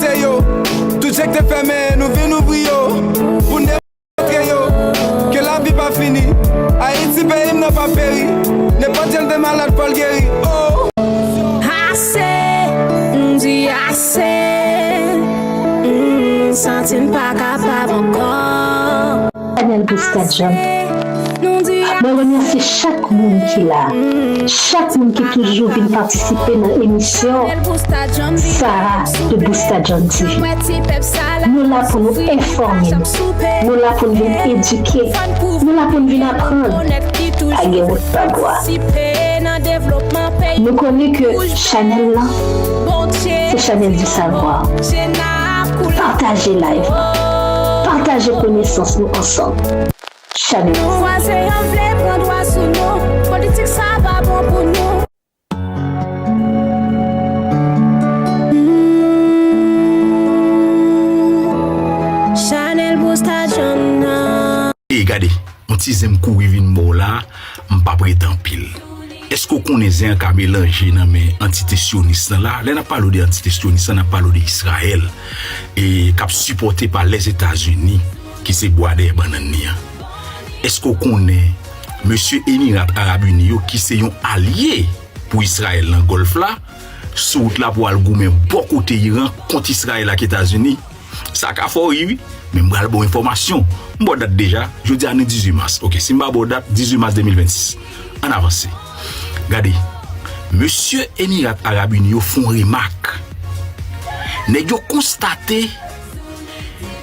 c'est yo. Tout ce que t'es fermé, nous venons ouvrir. Pour ne pas yo. Que la vie pas finie. Haïti pays n'a pas péri. N'importe quel de malade pas le guéri. Oh. Assez, on dit assez. Sentin pas capable encore. Chanel Boustadjan. Je remercie chaque monde qui est là, chaque monde qui est toujours venu participer dans l'émission Sarah de Boustadjan TV. Nous là pour nous informer, nous là pour nous éduquer, nous là pour nous apprendre à gagner notre savoir. Nous connaissons que Chanel là, c'est Chanel du savoir. Partagez live, partagez connaissances nous ensemble. Chanel. Politique ça va bon pour nous. Chanel Boustadjan. Et regardez, on tisem kou vin bon là, m'pa prétend pile. Est-ce qu'on connaît un cas mélangé dans mes entités sionistes là? Là, on a parlé de entités sionistes, on a parlé d'Israël et qui supporté par les États-Unis qui se boit des bananes. Est-ce qu'on connaît Monsieur Émirats Arabes Unis qui c'est un allié pour Israël dans le Golfe là, sur route là pour aller goumer beaucoup de Iran contre Israël et les États-Unis? Ça a fait oui, mais je vais bonne information. Je date déjà, je dis année 18 mars. OK, si je date 18 mars 2026. En avance. Regardez. Monsieur Émirats Arabes Unis font remarque. Nèg yo constaté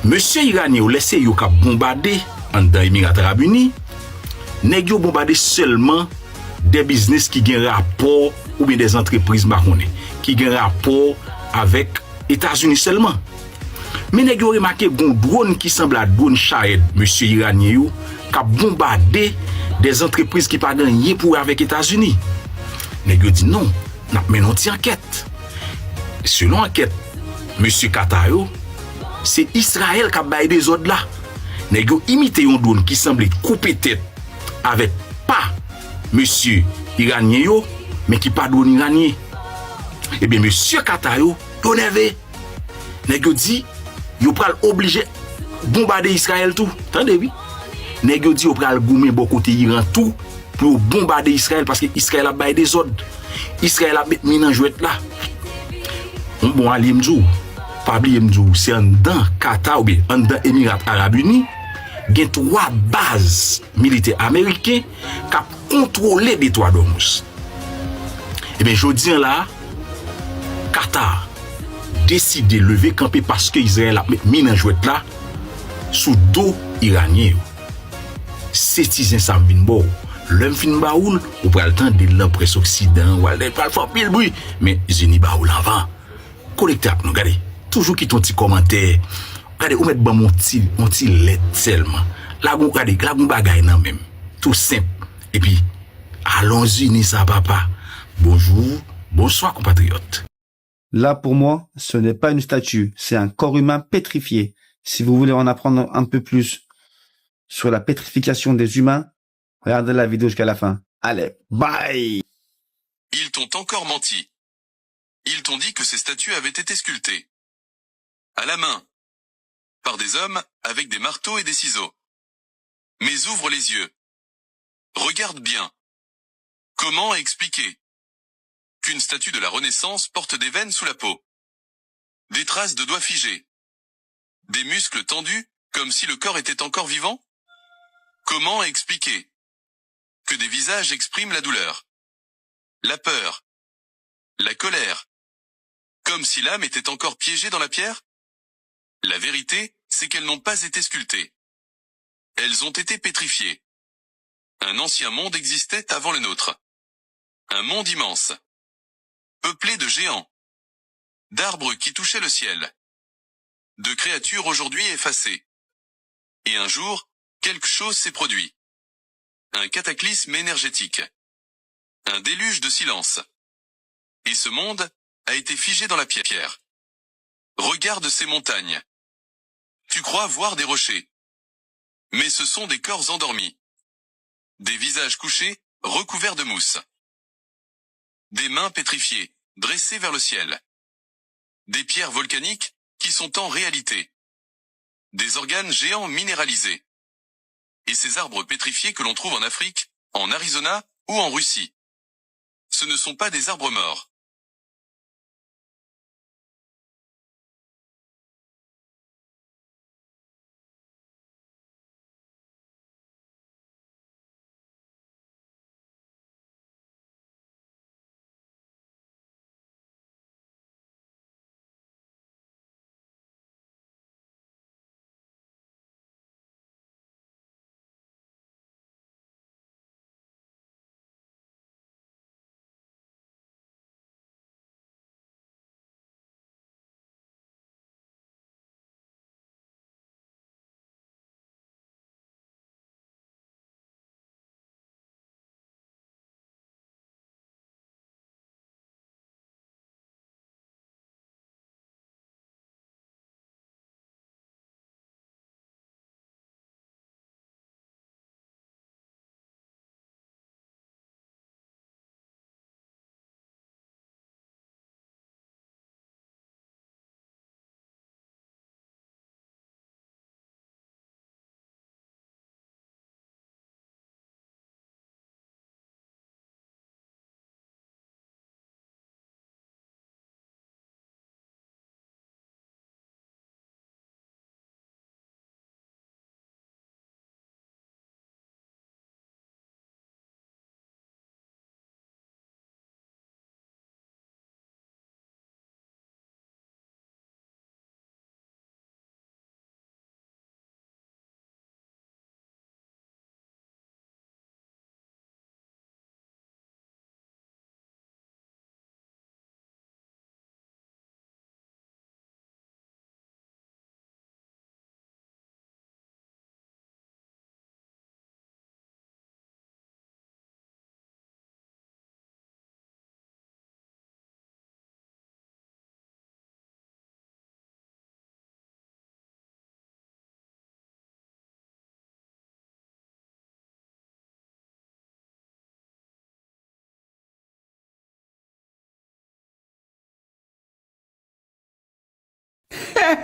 Monsieur Iranien laissé yo ka bombarder en dans Émirats Arabes Unis. Nèg yo bombarder seulement des business qui gen rapport ou bien des entreprises marronnées qui gen rapport avec États-Unis seulement. Mais nèg yo remarqué gon drone qui semble à drone Shahed monsieur Iranien yo ka bombarder des entreprises qui pas gagné pour avec États-Unis. Nèg yo dit non, n'a menon ti enquête. Selon enquête monsieur Qatar yo, c'est Israël qui a baillé des ordres là. Nèg yo imité un drone qui semblait couper tête avec pas monsieur Iranien yo, mais qui pas drone iranien. Eh bien monsieur Qatar yo énervé. Nèg yo dit yo pral obligé bombarder Israël tout. Attendez oui. Nèg yo dit yo pral goumer bon côté Iran tout pour bombarder Israël parce que Israël a baillé des ordres. Israël a mis dans jouet là. On bon ali m'dou. Pas oublier m'dou, c'est en dans Qatar ou bien en dans Émirats Arabes Unis, gen 3 bases militaires américaines qui contrôlent des toits d'Hormuz. Et bien jodi là Qatar décide de lever camper parce que Israël a mis dans jouet là sous dos iranien. C'est ça vinn bon. L'homme fin baoul ou pral le temps de la presse occident ou aller pas faire pile bruit mais Zuni baoul avant. Connecté avec nous regardez. Toujours qui ton petit commentaire. Regardez ou mettre ban mon petit lettre seulement. Là regardez, là bagay nan même. Tout simple. Et puis allons-y ni ça papa. Bonjour, bonsoir compatriotes. Là, pour moi, ce n'est pas une statue, c'est un corps humain pétrifié. Si vous voulez en apprendre un peu plus sur la pétrification des humains, regardez la vidéo jusqu'à la fin. Allez, bye! Ils t'ont encore menti. Ils t'ont dit que ces statues avaient été sculptées. À la main. Par des hommes, avec des marteaux et des ciseaux. Mais ouvre les yeux. Regarde bien. Comment expliquer qu'une statue de la Renaissance porte des veines sous la peau, des traces de doigts figés, des muscles tendus, comme si le corps était encore vivant? Comment expliquer que des visages expriment la douleur, la peur, la colère, comme si l'âme était encore piégée dans la pierre? La vérité, c'est qu'elles n'ont pas été sculptées. Elles ont été pétrifiées. Un ancien monde existait avant le nôtre. Un monde immense, peuplé de géants, d'arbres qui touchaient le ciel, de créatures aujourd'hui effacées. Et un jour, quelque chose s'est produit. Un cataclysme énergétique. Un déluge de silence. Et ce monde a été figé dans la pierre. Regarde ces montagnes. Tu crois voir des rochers. Mais ce sont des corps endormis. Des visages couchés, recouverts de mousse. Des mains pétrifiées, dressées vers le ciel. Des pierres volcaniques, qui sont en réalité des organes géants minéralisés. Et ces arbres pétrifiés que l'on trouve en Afrique, en Arizona ou en Russie, ce ne sont pas des arbres morts.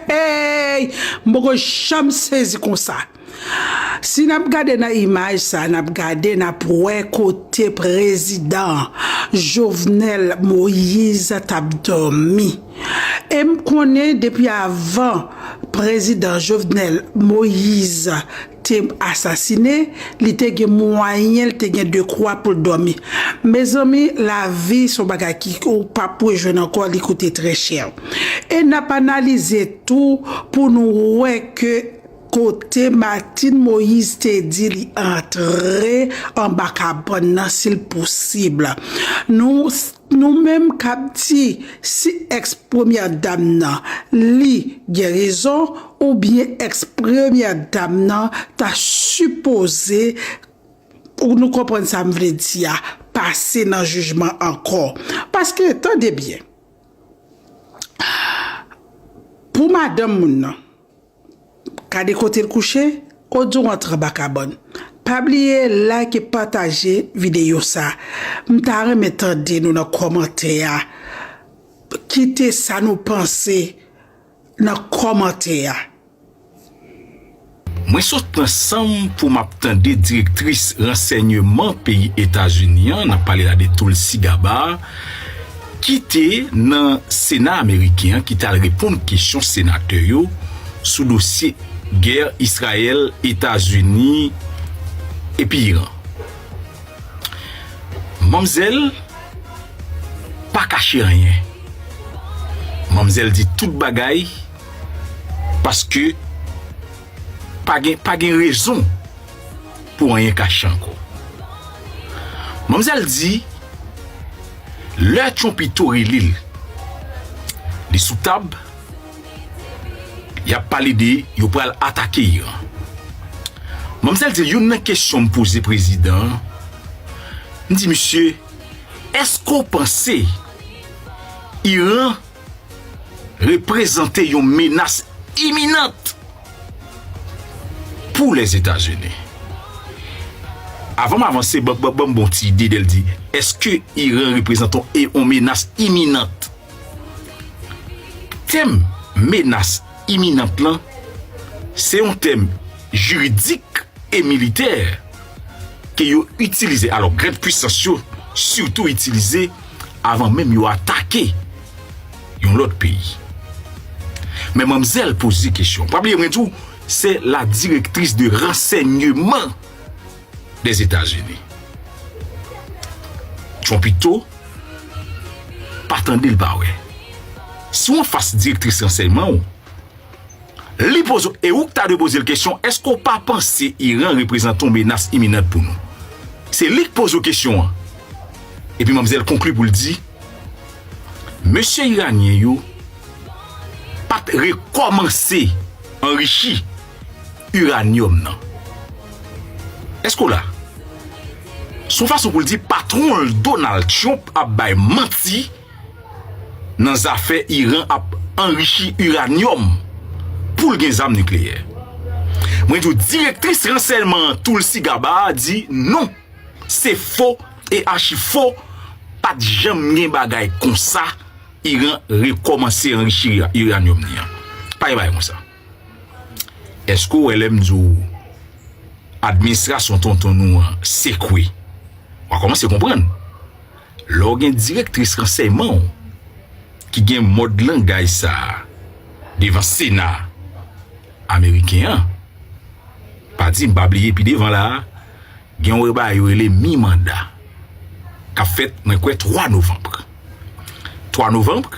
Hey, mboko cham saisi comme ça. Si n'a regardé na image ça, n'a regardé na poué côté président Jovenel Moïse tap dormi. Et me connaît depuis avant président Jovenel Moïse t'es assassiné, il te gen moyen, il te gen de croix pour dormir. Mes amis, la vie son bagay qui ou pas pour jeune encore, il coûte très cher. Et n'a pas analysé tout pour nous voir que côté Martine Moïse te dit li entrer en Bacabon s'il possible. Nous même capti si ex première dame nan li guérison ou bien ex première dame nan ta supposé ou nous comprendre ça me veut dire passer dans jugement encore parce que attendez bien pour madame moun nan ka de côté le coucher au du rentre Bacabon. Pas oublier like et partager vidéo ça. M'ta remettre nous dans commentaire. Quittez ça nous penser dans commentaire. Moi saute ensemble pour m'attendre directrice renseignement pays États-Unis, on a parlé là de Tulsi Gabbard qui était dans Sénat américain qui t'a répondre question sénateur yo sous dossier guerre Israël États-Unis et puis Iran. Mamzelle pas caché rien. Mamzelle dit toute bagaille parce que pas gain raison pour rien cacher encore. Mamzelle dit le chompito l'île les sous table y a parlé de yo pral attaquer Iran. Mamzelle dit une question me poser président. Me dit monsieur, est-ce qu'on pensait Iran représentait une menace imminente pour les États-Unis? Avant m'avancer bon petite idée d'elle dit, est-ce que Iran représente une menace imminente? Thème menace imminente là, c'est un thème juridique et militaire que yo utilisé. Alors, grande puissance yo, surtout utilisé avant même yo attaquer un autre pays. Mais mademoiselle pose une question. Pas oublier tout, c'est la directrice de renseignement des États-Unis. Chompito, pas attendre le bas, ouais. Si on fasse directrice renseignement, li pose, et où tu as de poser la question, est-ce qu'on pas pensé Iran représente une menace imminente pour nous? C'est lui qui pose la question. Et puis mademoiselle conclut pour le dire, monsieur iranien yo, pas recommencer enrichi uranium non. Est-ce qu'on l'a? Son façon pour le dire, patron Donald Trump a bay menti dans les affaires Iran a enrichi uranium pour les armes nucléaires. Moi, je directrice renseignement tout le Sigaba dit non, c'est faux et archi faux, pas de jamais bagay comme ça. Iran recommencer à enrichir uranium. Pas comme ça. Est-ce que LM dit administration tonton nous c'est quoi? On va commencer à comprendre. L'organe directrice renseignement qui gagne mode langage ça devant Sénat américain. Pas dit m'oublier puis devant là, gagne le mi-mandat qu'a fait 3 novembre. 3 novembre,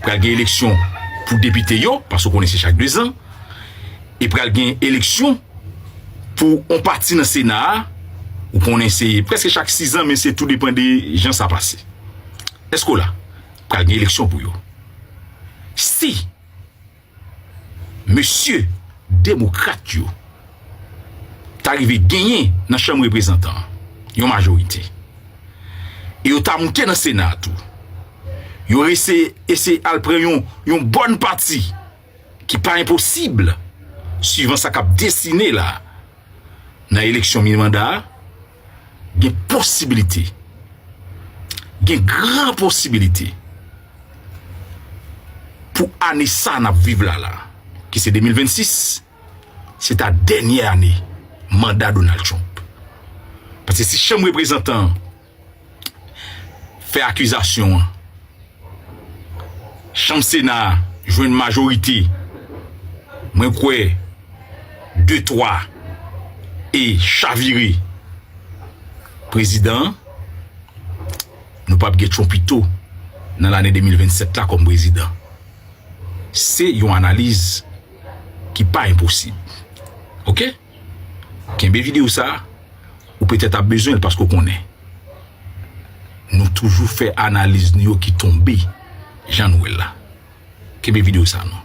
pour gagner élection pour député yo, parce qu'on est chaque 2 ans, et pour gagner élection pour un parti dans le Sénat, ou qu'on essaie presque chaque 6 ans, mais c'est tout dépend des gens ça passe. Est-ce que là, pour gagner élection pour yo? Si, monsieur démocrate yo, t'arrivé gagner dans la Chambre des représentants, une majorité, et yo t'a monté dans le Sénat tout, yo essaie à prendre une bonne partie qui pas impossible suivant ça cap dessiné là dans l'élection mi-mandat, il y a possibilité, il y a une grande possibilité pour année ça n'a vivre là qui c'est 2026, c'est ta dernière année mandat Donald Trump. Parce que si chambre représentant fait accusation, chambre Sénat joue une majorité, moi quoi 2-3 et chaviré président, nous pas gagner Chompito dans l'année 2027 là comme président. C'est une analyse qui pas impossible. OK? Qu'une vidéo ça ou peut-être a besoin parce qu'on connaît. Nous toujours fait analyse nous qui tombe Jean-Noël là. Qu'une vidéo ça non.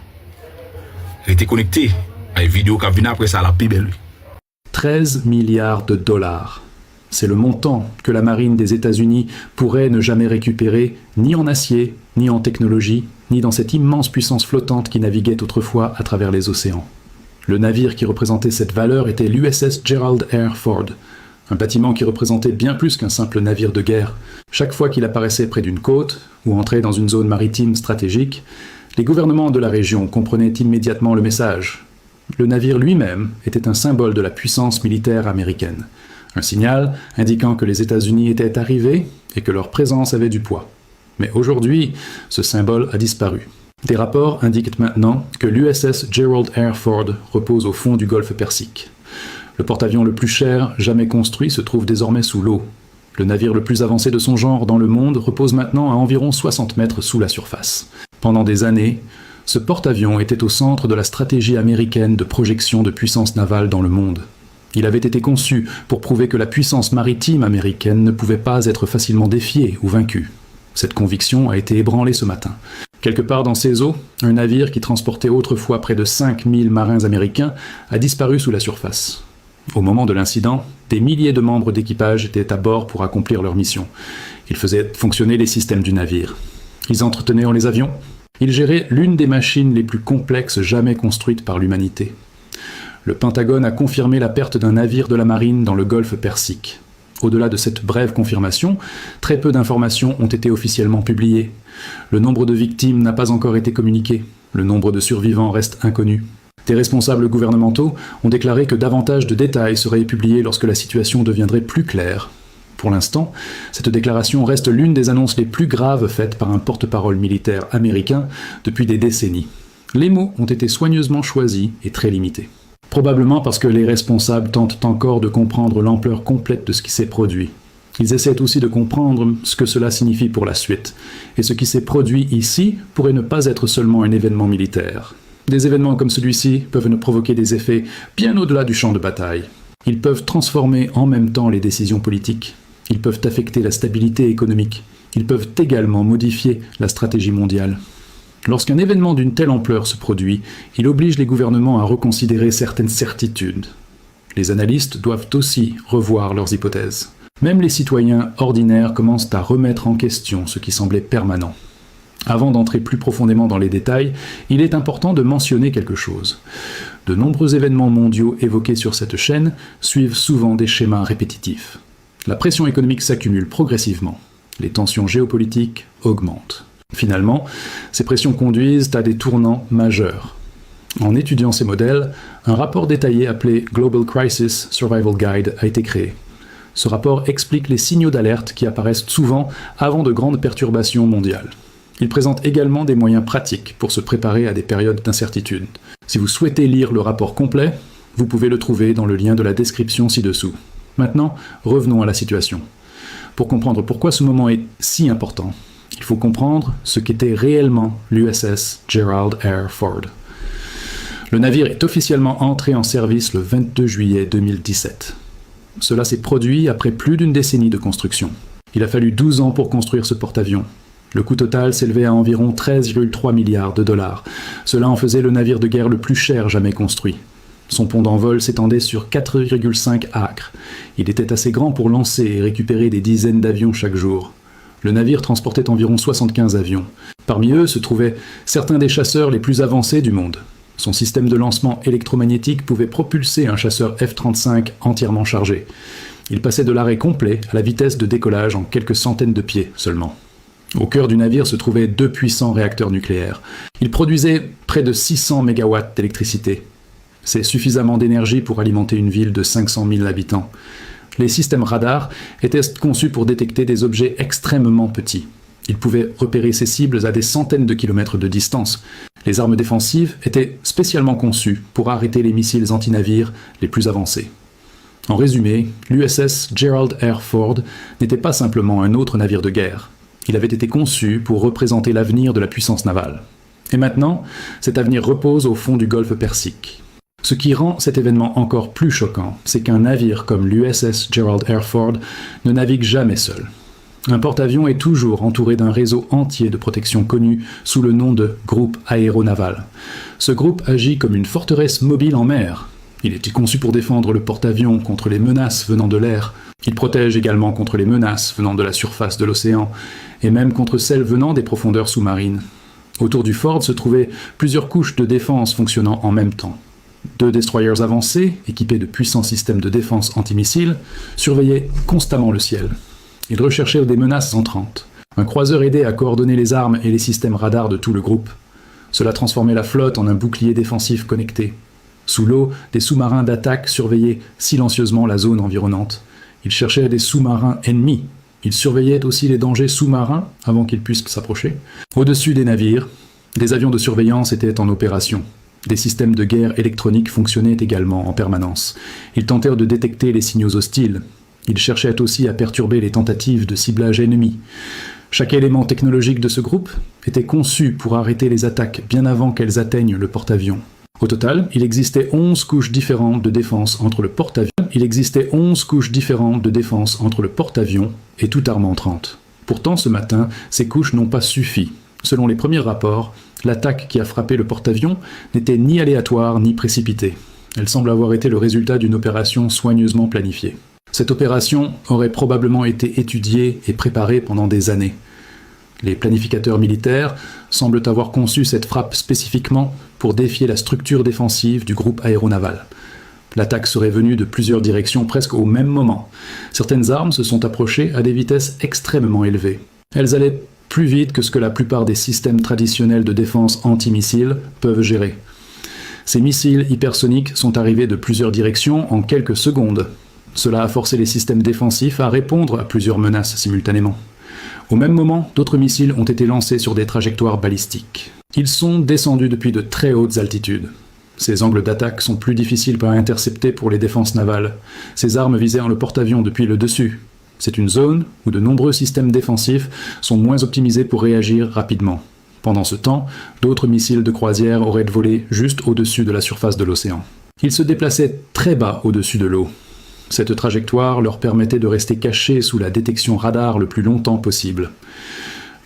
Restez connecté à une vidéo qui vient après ça la plus belle. 13 milliards de dollars. C'est le montant que la marine des États-Unis pourrait ne jamais récupérer, ni en acier, ni en technologie, ni dans cette immense puissance flottante qui naviguait autrefois à travers les océans. Le navire qui représentait cette valeur était l'USS Gerald R. Ford, un bâtiment qui représentait bien plus qu'un simple navire de guerre. Chaque fois qu'il apparaissait près d'une côte, ou entrait dans une zone maritime stratégique, les gouvernements de la région comprenaient immédiatement le message. Le navire lui-même était un symbole de la puissance militaire américaine. Un signal indiquant que les États-Unis étaient arrivés et que leur présence avait du poids. Mais aujourd'hui, ce symbole a disparu. Des rapports indiquent maintenant que l'USS Gerald R. Ford repose au fond du golfe Persique. Le porte-avions le plus cher jamais construit se trouve désormais sous l'eau. Le navire le plus avancé de son genre dans le monde repose maintenant à environ 60 mètres sous la surface. Pendant des années, ce porte-avions était au centre de la stratégie américaine de projection de puissance navale dans le monde. Il avait été conçu pour prouver que la puissance maritime américaine ne pouvait pas être facilement défiée ou vaincue. Cette conviction a été ébranlée ce matin. Quelque part dans ces eaux, un navire qui transportait autrefois près de 5000 marins américains a disparu sous la surface. Au moment de l'incident, des milliers de membres d'équipage étaient à bord pour accomplir leur mission. Ils faisaient fonctionner les systèmes du navire. Ils entretenaient les avions. Ils géraient l'une des machines les plus complexes jamais construites par l'humanité. Le Pentagone a confirmé la perte d'un navire de la marine dans le golfe Persique. Au-delà de cette brève confirmation, très peu d'informations ont été officiellement publiées. Le nombre de victimes n'a pas encore été communiqué. Le nombre de survivants reste inconnu. Des responsables gouvernementaux ont déclaré que davantage de détails seraient publiés lorsque la situation deviendrait plus claire. Pour l'instant, cette déclaration reste l'une des annonces les plus graves faites par un porte-parole militaire américain depuis des décennies. Les mots ont été soigneusement choisis et très limités. Probablement parce que les responsables tentent encore de comprendre l'ampleur complète de ce qui s'est produit. Ils essaient aussi de comprendre ce que cela signifie pour la suite. Et ce qui s'est produit ici pourrait ne pas être seulement un événement militaire. Des événements comme celui-ci peuvent provoquer des effets bien au-delà du champ de bataille. Ils peuvent transformer en même temps les décisions politiques. Ils peuvent affecter la stabilité économique. Ils peuvent également modifier la stratégie mondiale. Lorsqu'un événement d'une telle ampleur se produit, il oblige les gouvernements à reconsidérer certaines certitudes. Les analystes doivent aussi revoir leurs hypothèses. Même les citoyens ordinaires commencent à remettre en question ce qui semblait permanent. Avant d'entrer plus profondément dans les détails, il est important de mentionner quelque chose. De nombreux événements mondiaux évoqués sur cette chaîne suivent souvent des schémas répétitifs. La pression économique s'accumule progressivement. Les tensions géopolitiques augmentent. Finalement, ces pressions conduisent à des tournants majeurs. En étudiant ces modèles, un rapport détaillé appelé Global Crisis Survival Guide a été créé. Ce rapport explique les signaux d'alerte qui apparaissent souvent avant de grandes perturbations mondiales. Il présente également des moyens pratiques pour se préparer à des périodes d'incertitude. Si vous souhaitez lire le rapport complet, vous pouvez le trouver dans le lien de la description ci-dessous. Maintenant, revenons à la situation. Pour comprendre pourquoi ce moment est si important, il faut comprendre ce qu'était réellement l'USS Gerald R. Ford. Le navire est officiellement entré en service le 22 juillet 2017. Cela s'est produit après plus d'une décennie de construction. Il a fallu 12 ans pour construire ce porte-avions. Le coût total s'élevait à environ 13,3 milliards de dollars. Cela en faisait le navire de guerre le plus cher jamais construit. Son pont d'envol s'étendait sur 4,5 acres. Il était assez grand pour lancer et récupérer des dizaines d'avions chaque jour. Le navire transportait environ 75 avions. Parmi eux se trouvaient certains des chasseurs les plus avancés du monde. Son système de lancement électromagnétique pouvait propulser un chasseur F-35 entièrement chargé. Il passait de l'arrêt complet à la vitesse de décollage en quelques centaines de pieds seulement. Au cœur du navire se trouvaient 2 puissants réacteurs nucléaires. Ils produisaient près de 600 MW d'électricité. C'est suffisamment d'énergie pour alimenter une ville de 500 000 habitants. Les systèmes radars étaient conçus pour détecter des objets extrêmement petits. Ils pouvaient repérer ces cibles à des centaines de kilomètres de distance. Les armes défensives étaient spécialement conçues pour arrêter les missiles anti-navires les plus avancés. En résumé, l'USS Gerald R. Ford n'était pas simplement un autre navire de guerre. Il avait été conçu pour représenter l'avenir de la puissance navale. Et maintenant, cet avenir repose au fond du golfe Persique. Ce qui rend cet événement encore plus choquant, c'est qu'un navire comme l'USS Gerald R. Ford ne navigue jamais seul. Un porte-avions est toujours entouré d'un réseau entier de protection connu sous le nom de groupe aéronaval. Ce groupe agit comme une forteresse mobile en mer. Il était conçu pour défendre le porte-avions contre les menaces venant de l'air. Il protège également contre les menaces venant de la surface de l'océan, et même contre celles venant des profondeurs sous-marines. Autour du Ford se trouvaient plusieurs couches de défense fonctionnant en même temps. 2 destroyers avancés, équipés de puissants systèmes de défense antimissiles, surveillaient constamment le ciel. Ils recherchaient des menaces entrantes. Un croiseur aidait à coordonner les armes et les systèmes radars de tout le groupe. Cela transformait la flotte en un bouclier défensif connecté. Sous l'eau, des sous-marins d'attaque surveillaient silencieusement la zone environnante. Ils cherchaient des sous-marins ennemis. Ils surveillaient aussi les dangers sous-marins avant qu'ils puissent s'approcher. Au-dessus des navires, des avions de surveillance étaient en opération. Des systèmes de guerre électroniques fonctionnaient également en permanence. Ils tentèrent de détecter les signaux hostiles. Ils cherchaient aussi à perturber les tentatives de ciblage ennemi. Chaque élément technologique de ce groupe était conçu pour arrêter les attaques bien avant qu'elles atteignent le porte-avions. Au total, il existait 11 couches différentes de défense entre le porte-avions. Et toute arme entrante. Pourtant, ce matin, ces couches n'ont pas suffi. Selon les premiers rapports, l'attaque qui a frappé le porte-avions n'était ni aléatoire ni précipitée. Elle semble avoir été le résultat d'une opération soigneusement planifiée. Cette opération aurait probablement été étudiée et préparée pendant des années. Les planificateurs militaires semblent avoir conçu cette frappe spécifiquement pour défier la structure défensive du groupe aéronaval. L'attaque serait venue de plusieurs directions presque au même moment. Certaines armes se sont approchées à des vitesses extrêmement élevées. Elles allaient plus vite que ce que la plupart des systèmes traditionnels de défense antimissiles peuvent gérer. Ces missiles hypersoniques sont arrivés de plusieurs directions en quelques secondes. Cela a forcé les systèmes défensifs à répondre à plusieurs menaces simultanément. Au même moment, d'autres missiles ont été lancés sur des trajectoires balistiques. Ils sont descendus depuis de très hautes altitudes. Ces angles d'attaque sont plus difficiles à intercepter pour les défenses navales. Ces armes visaient le porte-avions depuis le dessus. C'est une zone où de nombreux systèmes défensifs sont moins optimisés pour réagir rapidement. Pendant ce temps, d'autres missiles de croisière auraient volé juste au-dessus de la surface de l'océan. Ils se déplaçaient très bas au-dessus de l'eau. Cette trajectoire leur permettait de rester cachés sous la détection radar le plus longtemps possible.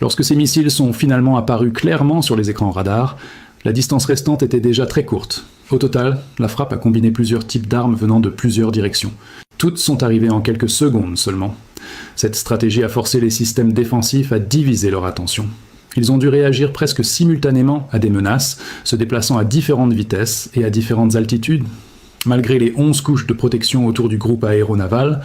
Lorsque ces missiles sont finalement apparus clairement sur les écrans radars, la distance restante était déjà très courte. Au total, la frappe a combiné plusieurs types d'armes venant de plusieurs directions. Toutes sont arrivées en quelques secondes seulement. Cette stratégie a forcé les systèmes défensifs à diviser leur attention. Ils ont dû réagir presque simultanément à des menaces, se déplaçant à différentes vitesses et à différentes altitudes. Malgré les 11 couches de protection autour du groupe aéronaval,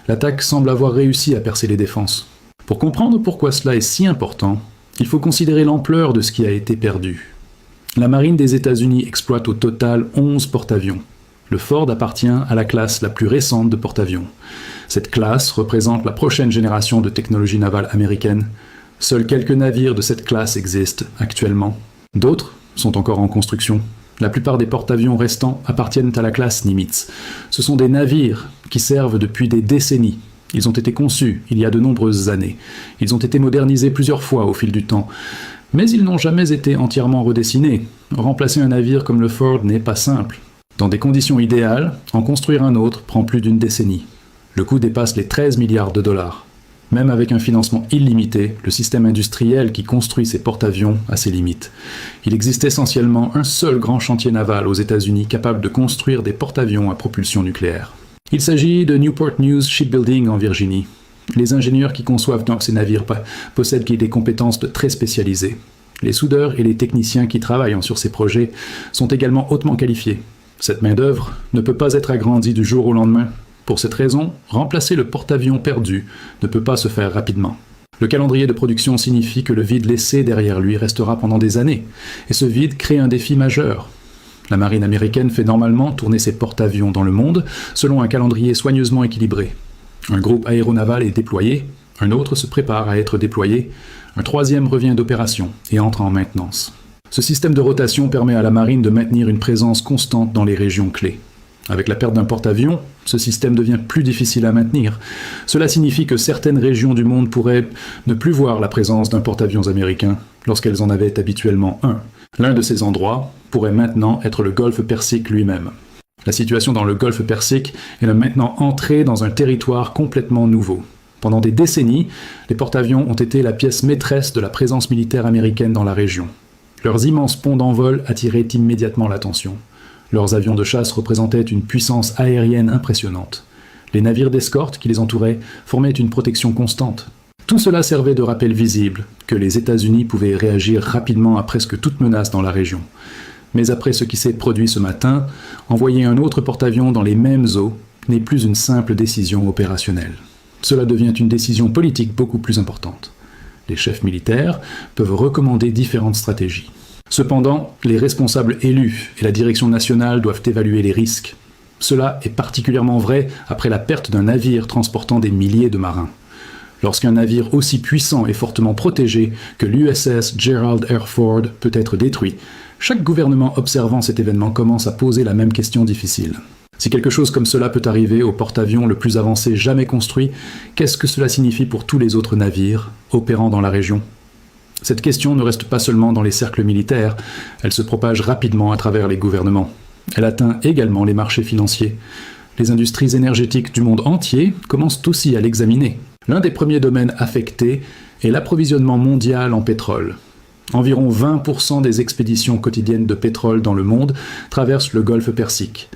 l'attaque semble avoir réussi à percer les défenses. Pour comprendre pourquoi cela est si important, il faut considérer l'ampleur de ce qui a été perdu. La marine des États-Unis exploite au total 11 porte-avions. Le Ford appartient à la classe la plus récente de porte-avions. Cette classe représente la prochaine génération de technologie navale américaine. Seuls quelques navires de cette classe existent actuellement. D'autres sont encore en construction. La plupart des porte-avions restants appartiennent à la classe Nimitz. Ce sont des navires qui servent depuis des décennies. Ils ont été conçus il y a de nombreuses années. Ils ont été modernisés plusieurs fois au fil du temps. Mais ils n'ont jamais été entièrement redessinés. Remplacer un navire comme le Ford n'est pas simple. Dans des conditions idéales, en construire un autre prend plus d'une décennie. Le coût dépasse les 13 milliards de dollars. Même avec un financement illimité, le système industriel qui construit ces porte-avions a ses limites. Il existe essentiellement un seul grand chantier naval aux États-Unis capable de construire des porte-avions à propulsion nucléaire. Il s'agit de Newport News Shipbuilding en Virginie. Les ingénieurs qui conçoivent ces navires possèdent des compétences très spécialisées. Les soudeurs et les techniciens qui travaillent sur ces projets sont également hautement qualifiés. Cette main-d'œuvre ne peut pas être agrandie du jour au lendemain. Pour cette raison, remplacer le porte-avions perdu ne peut pas se faire rapidement. Le calendrier de production signifie que le vide laissé derrière lui restera pendant des années, et ce vide crée un défi majeur. La marine américaine fait normalement tourner ses porte-avions dans le monde selon un calendrier soigneusement équilibré. Un groupe aéronaval est déployé, un autre se prépare à être déployé, un troisième revient d'opération et entre en maintenance. Ce système de rotation permet à la marine de maintenir une présence constante dans les régions clés. Avec la perte d'un porte-avions, ce système devient plus difficile à maintenir. Cela signifie que certaines régions du monde pourraient ne plus voir la présence d'un porte-avions américain lorsqu'elles en avaient habituellement un. L'un de ces endroits pourrait maintenant être le golfe Persique lui-même. La situation dans le golfe Persique est maintenant entrée dans un territoire complètement nouveau. Pendant des décennies, les porte-avions ont été la pièce maîtresse de la présence militaire américaine dans la région. Leurs immenses ponts d'envol attiraient immédiatement l'attention. Leurs avions de chasse représentaient une puissance aérienne impressionnante. Les navires d'escorte qui les entouraient formaient une protection constante. Tout cela servait de rappel visible que les États-Unis pouvaient réagir rapidement à presque toute menace dans la région. Mais après ce qui s'est produit ce matin, envoyer un autre porte-avions dans les mêmes eaux n'est plus une simple décision opérationnelle. Cela devient une décision politique beaucoup plus importante. Les chefs militaires peuvent recommander différentes stratégies. Cependant, les responsables élus et la direction nationale doivent évaluer les risques. Cela est particulièrement vrai après la perte d'un navire transportant des milliers de marins. Lorsqu'un navire aussi puissant et fortement protégé que l'USS Gerald R. Ford peut être détruit, chaque gouvernement observant cet événement commence à poser la même question difficile. Si quelque chose comme cela peut arriver au porte-avions le plus avancé jamais construit, qu'est-ce que cela signifie pour tous les autres navires opérant dans la région ? Cette question ne reste pas seulement dans les cercles militaires, elle se propage rapidement à travers les gouvernements. Elle atteint également les marchés financiers. Les industries énergétiques du monde entier commencent aussi à l'examiner. L'un des premiers domaines affectés est l'approvisionnement mondial en pétrole. Environ 20% des expéditions quotidiennes de pétrole dans le monde traversent le golfe Persique.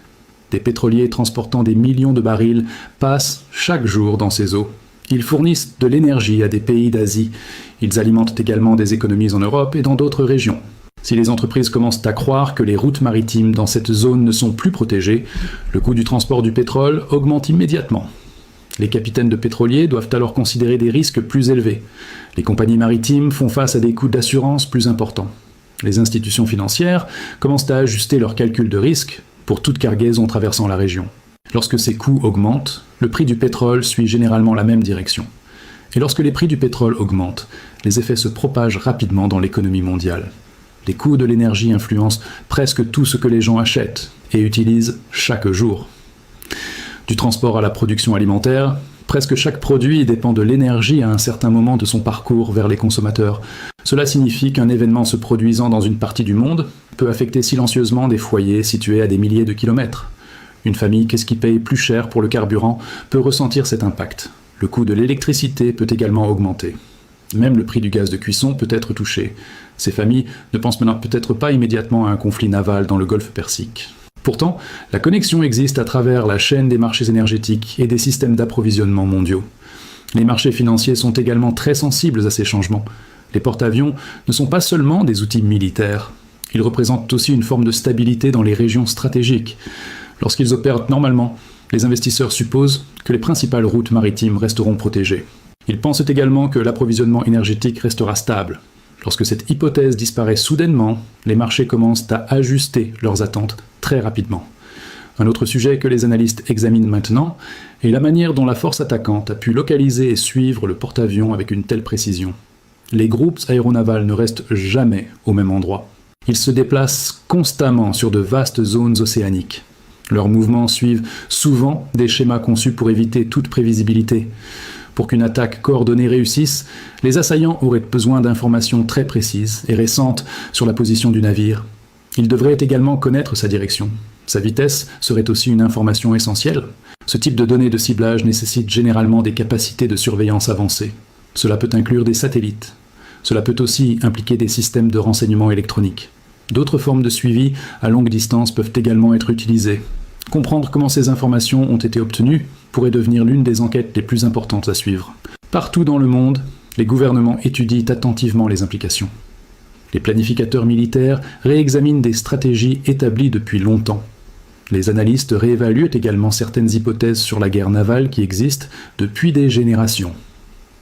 Des pétroliers transportant des millions de barils passent chaque jour dans ces eaux. Ils fournissent de l'énergie à des pays d'Asie. Ils alimentent également des économies en Europe et dans d'autres régions. Si les entreprises commencent à croire que les routes maritimes dans cette zone ne sont plus protégées, le coût du transport du pétrole augmente immédiatement. Les capitaines de pétroliers doivent alors considérer des risques plus élevés. Les compagnies maritimes font face à des coûts d'assurance plus importants. Les institutions financières commencent à ajuster leurs calculs de risque pour toute cargaison traversant la région. Lorsque ces coûts augmentent, le prix du pétrole suit généralement la même direction. Et lorsque les prix du pétrole augmentent, les effets se propagent rapidement dans l'économie mondiale. Les coûts de l'énergie influencent presque tout ce que les gens achètent et utilisent chaque jour. Du transport à la production alimentaire, presque chaque produit dépend de l'énergie à un certain moment de son parcours vers les consommateurs. Cela signifie qu'un événement se produisant dans une partie du monde peut affecter silencieusement des foyers situés à des milliers de kilomètres. Une famille qui paye plus cher pour le carburant peut ressentir cet impact. Le coût de l'électricité peut également augmenter. Même le prix du gaz de cuisson peut être touché. Ces familles ne pensent maintenant peut-être pas immédiatement à un conflit naval dans le golfe Persique. Pourtant, la connexion existe à travers la chaîne des marchés énergétiques et des systèmes d'approvisionnement mondiaux. Les marchés financiers sont également très sensibles à ces changements. Les porte-avions ne sont pas seulement des outils militaires. Ils représentent aussi une forme de stabilité dans les régions stratégiques. Lorsqu'ils opèrent normalement, les investisseurs supposent que les principales routes maritimes resteront protégées. Ils pensent également que l'approvisionnement énergétique restera stable. Lorsque cette hypothèse disparaît soudainement, les marchés commencent à ajuster leurs attentes très rapidement. Un autre sujet que les analystes examinent maintenant est la manière dont la force attaquante a pu localiser et suivre le porte-avions avec une telle précision. Les groupes aéronavals ne restent jamais au même endroit. Ils se déplacent constamment sur de vastes zones océaniques. Leurs mouvements suivent souvent des schémas conçus pour éviter toute prévisibilité. Pour qu'une attaque coordonnée réussisse, les assaillants auraient besoin d'informations très précises et récentes sur la position du navire. Ils devraient également connaître sa direction. Sa vitesse serait aussi une information essentielle. Ce type de données de ciblage nécessite généralement des capacités de surveillance avancées. Cela peut inclure des satellites. Cela peut aussi impliquer des systèmes de renseignement électronique. D'autres formes de suivi à longue distance peuvent également être utilisées. Comprendre comment ces informations ont été obtenues pourrait devenir l'une des enquêtes les plus importantes à suivre. Partout dans le monde, les gouvernements étudient attentivement les implications. Les planificateurs militaires réexaminent des stratégies établies depuis longtemps. Les analystes réévaluent également certaines hypothèses sur la guerre navale qui existent depuis des générations.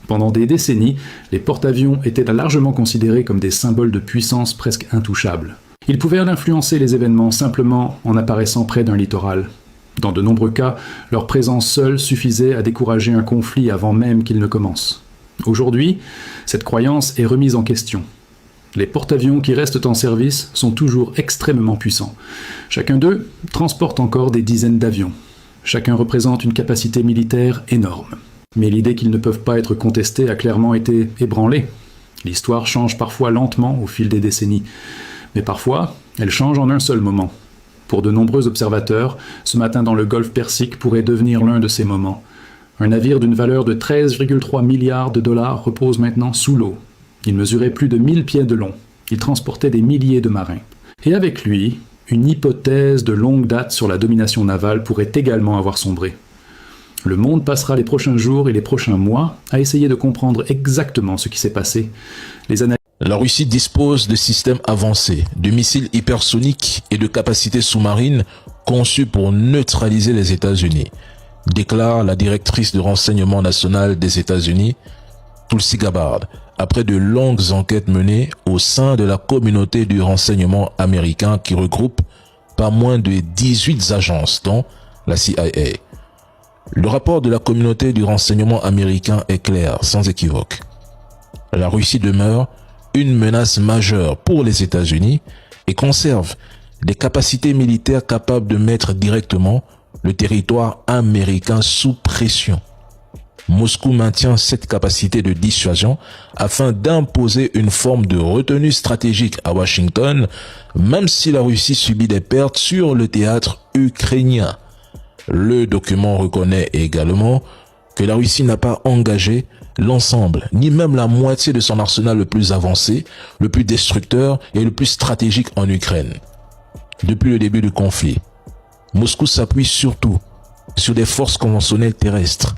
Pendant des décennies, les porte-avions étaient largement considérés comme des symboles de puissance presque intouchables. Ils pouvaient influencer les événements simplement en apparaissant près d'un littoral. Dans de nombreux cas, leur présence seule suffisait à décourager un conflit avant même qu'il ne commence. Aujourd'hui, cette croyance est remise en question. Les porte-avions qui restent en service sont toujours extrêmement puissants. Chacun d'eux transporte encore des dizaines d'avions. Chacun représente une capacité militaire énorme. Mais l'idée qu'ils ne peuvent pas être contestés a clairement été ébranlée. L'histoire change parfois lentement au fil des décennies. Mais parfois, elle change en un seul moment. Pour de nombreux observateurs, ce matin dans le golfe Persique pourrait devenir l'un de ces moments. Un navire d'une valeur de 13,3 milliards de dollars repose maintenant sous l'eau. Il mesurait plus de 1000 pieds de long. Il transportait des milliers de marins. Et avec lui, une hypothèse de longue date sur la domination navale pourrait également avoir sombré. Le monde passera les prochains jours et les prochains mois à essayer de comprendre exactement ce qui s'est passé. La Russie dispose de systèmes avancés, de missiles hypersoniques et de capacités sous-marines conçus pour neutraliser les États-Unis, déclare la directrice de renseignement national des États-Unis, Tulsi Gabbard, après de longues enquêtes menées au sein de la communauté du renseignement américain qui regroupe pas moins de 18 agences, dont la CIA. Le rapport de la communauté du renseignement américain est clair, sans équivoque. La Russie demeure une menace majeure pour les États-Unis et conserve des capacités militaires capables de mettre directement le territoire américain sous pression. Moscou maintient cette capacité de dissuasion afin d'imposer une forme de retenue stratégique à Washington, même si la Russie subit des pertes sur le théâtre ukrainien. Le document reconnaît également que la Russie n'a pas engagé l'ensemble, ni même la moitié de son arsenal le plus avancé, le plus destructeur et le plus stratégique en Ukraine. Depuis le début du conflit, Moscou s'appuie surtout sur des forces conventionnelles terrestres.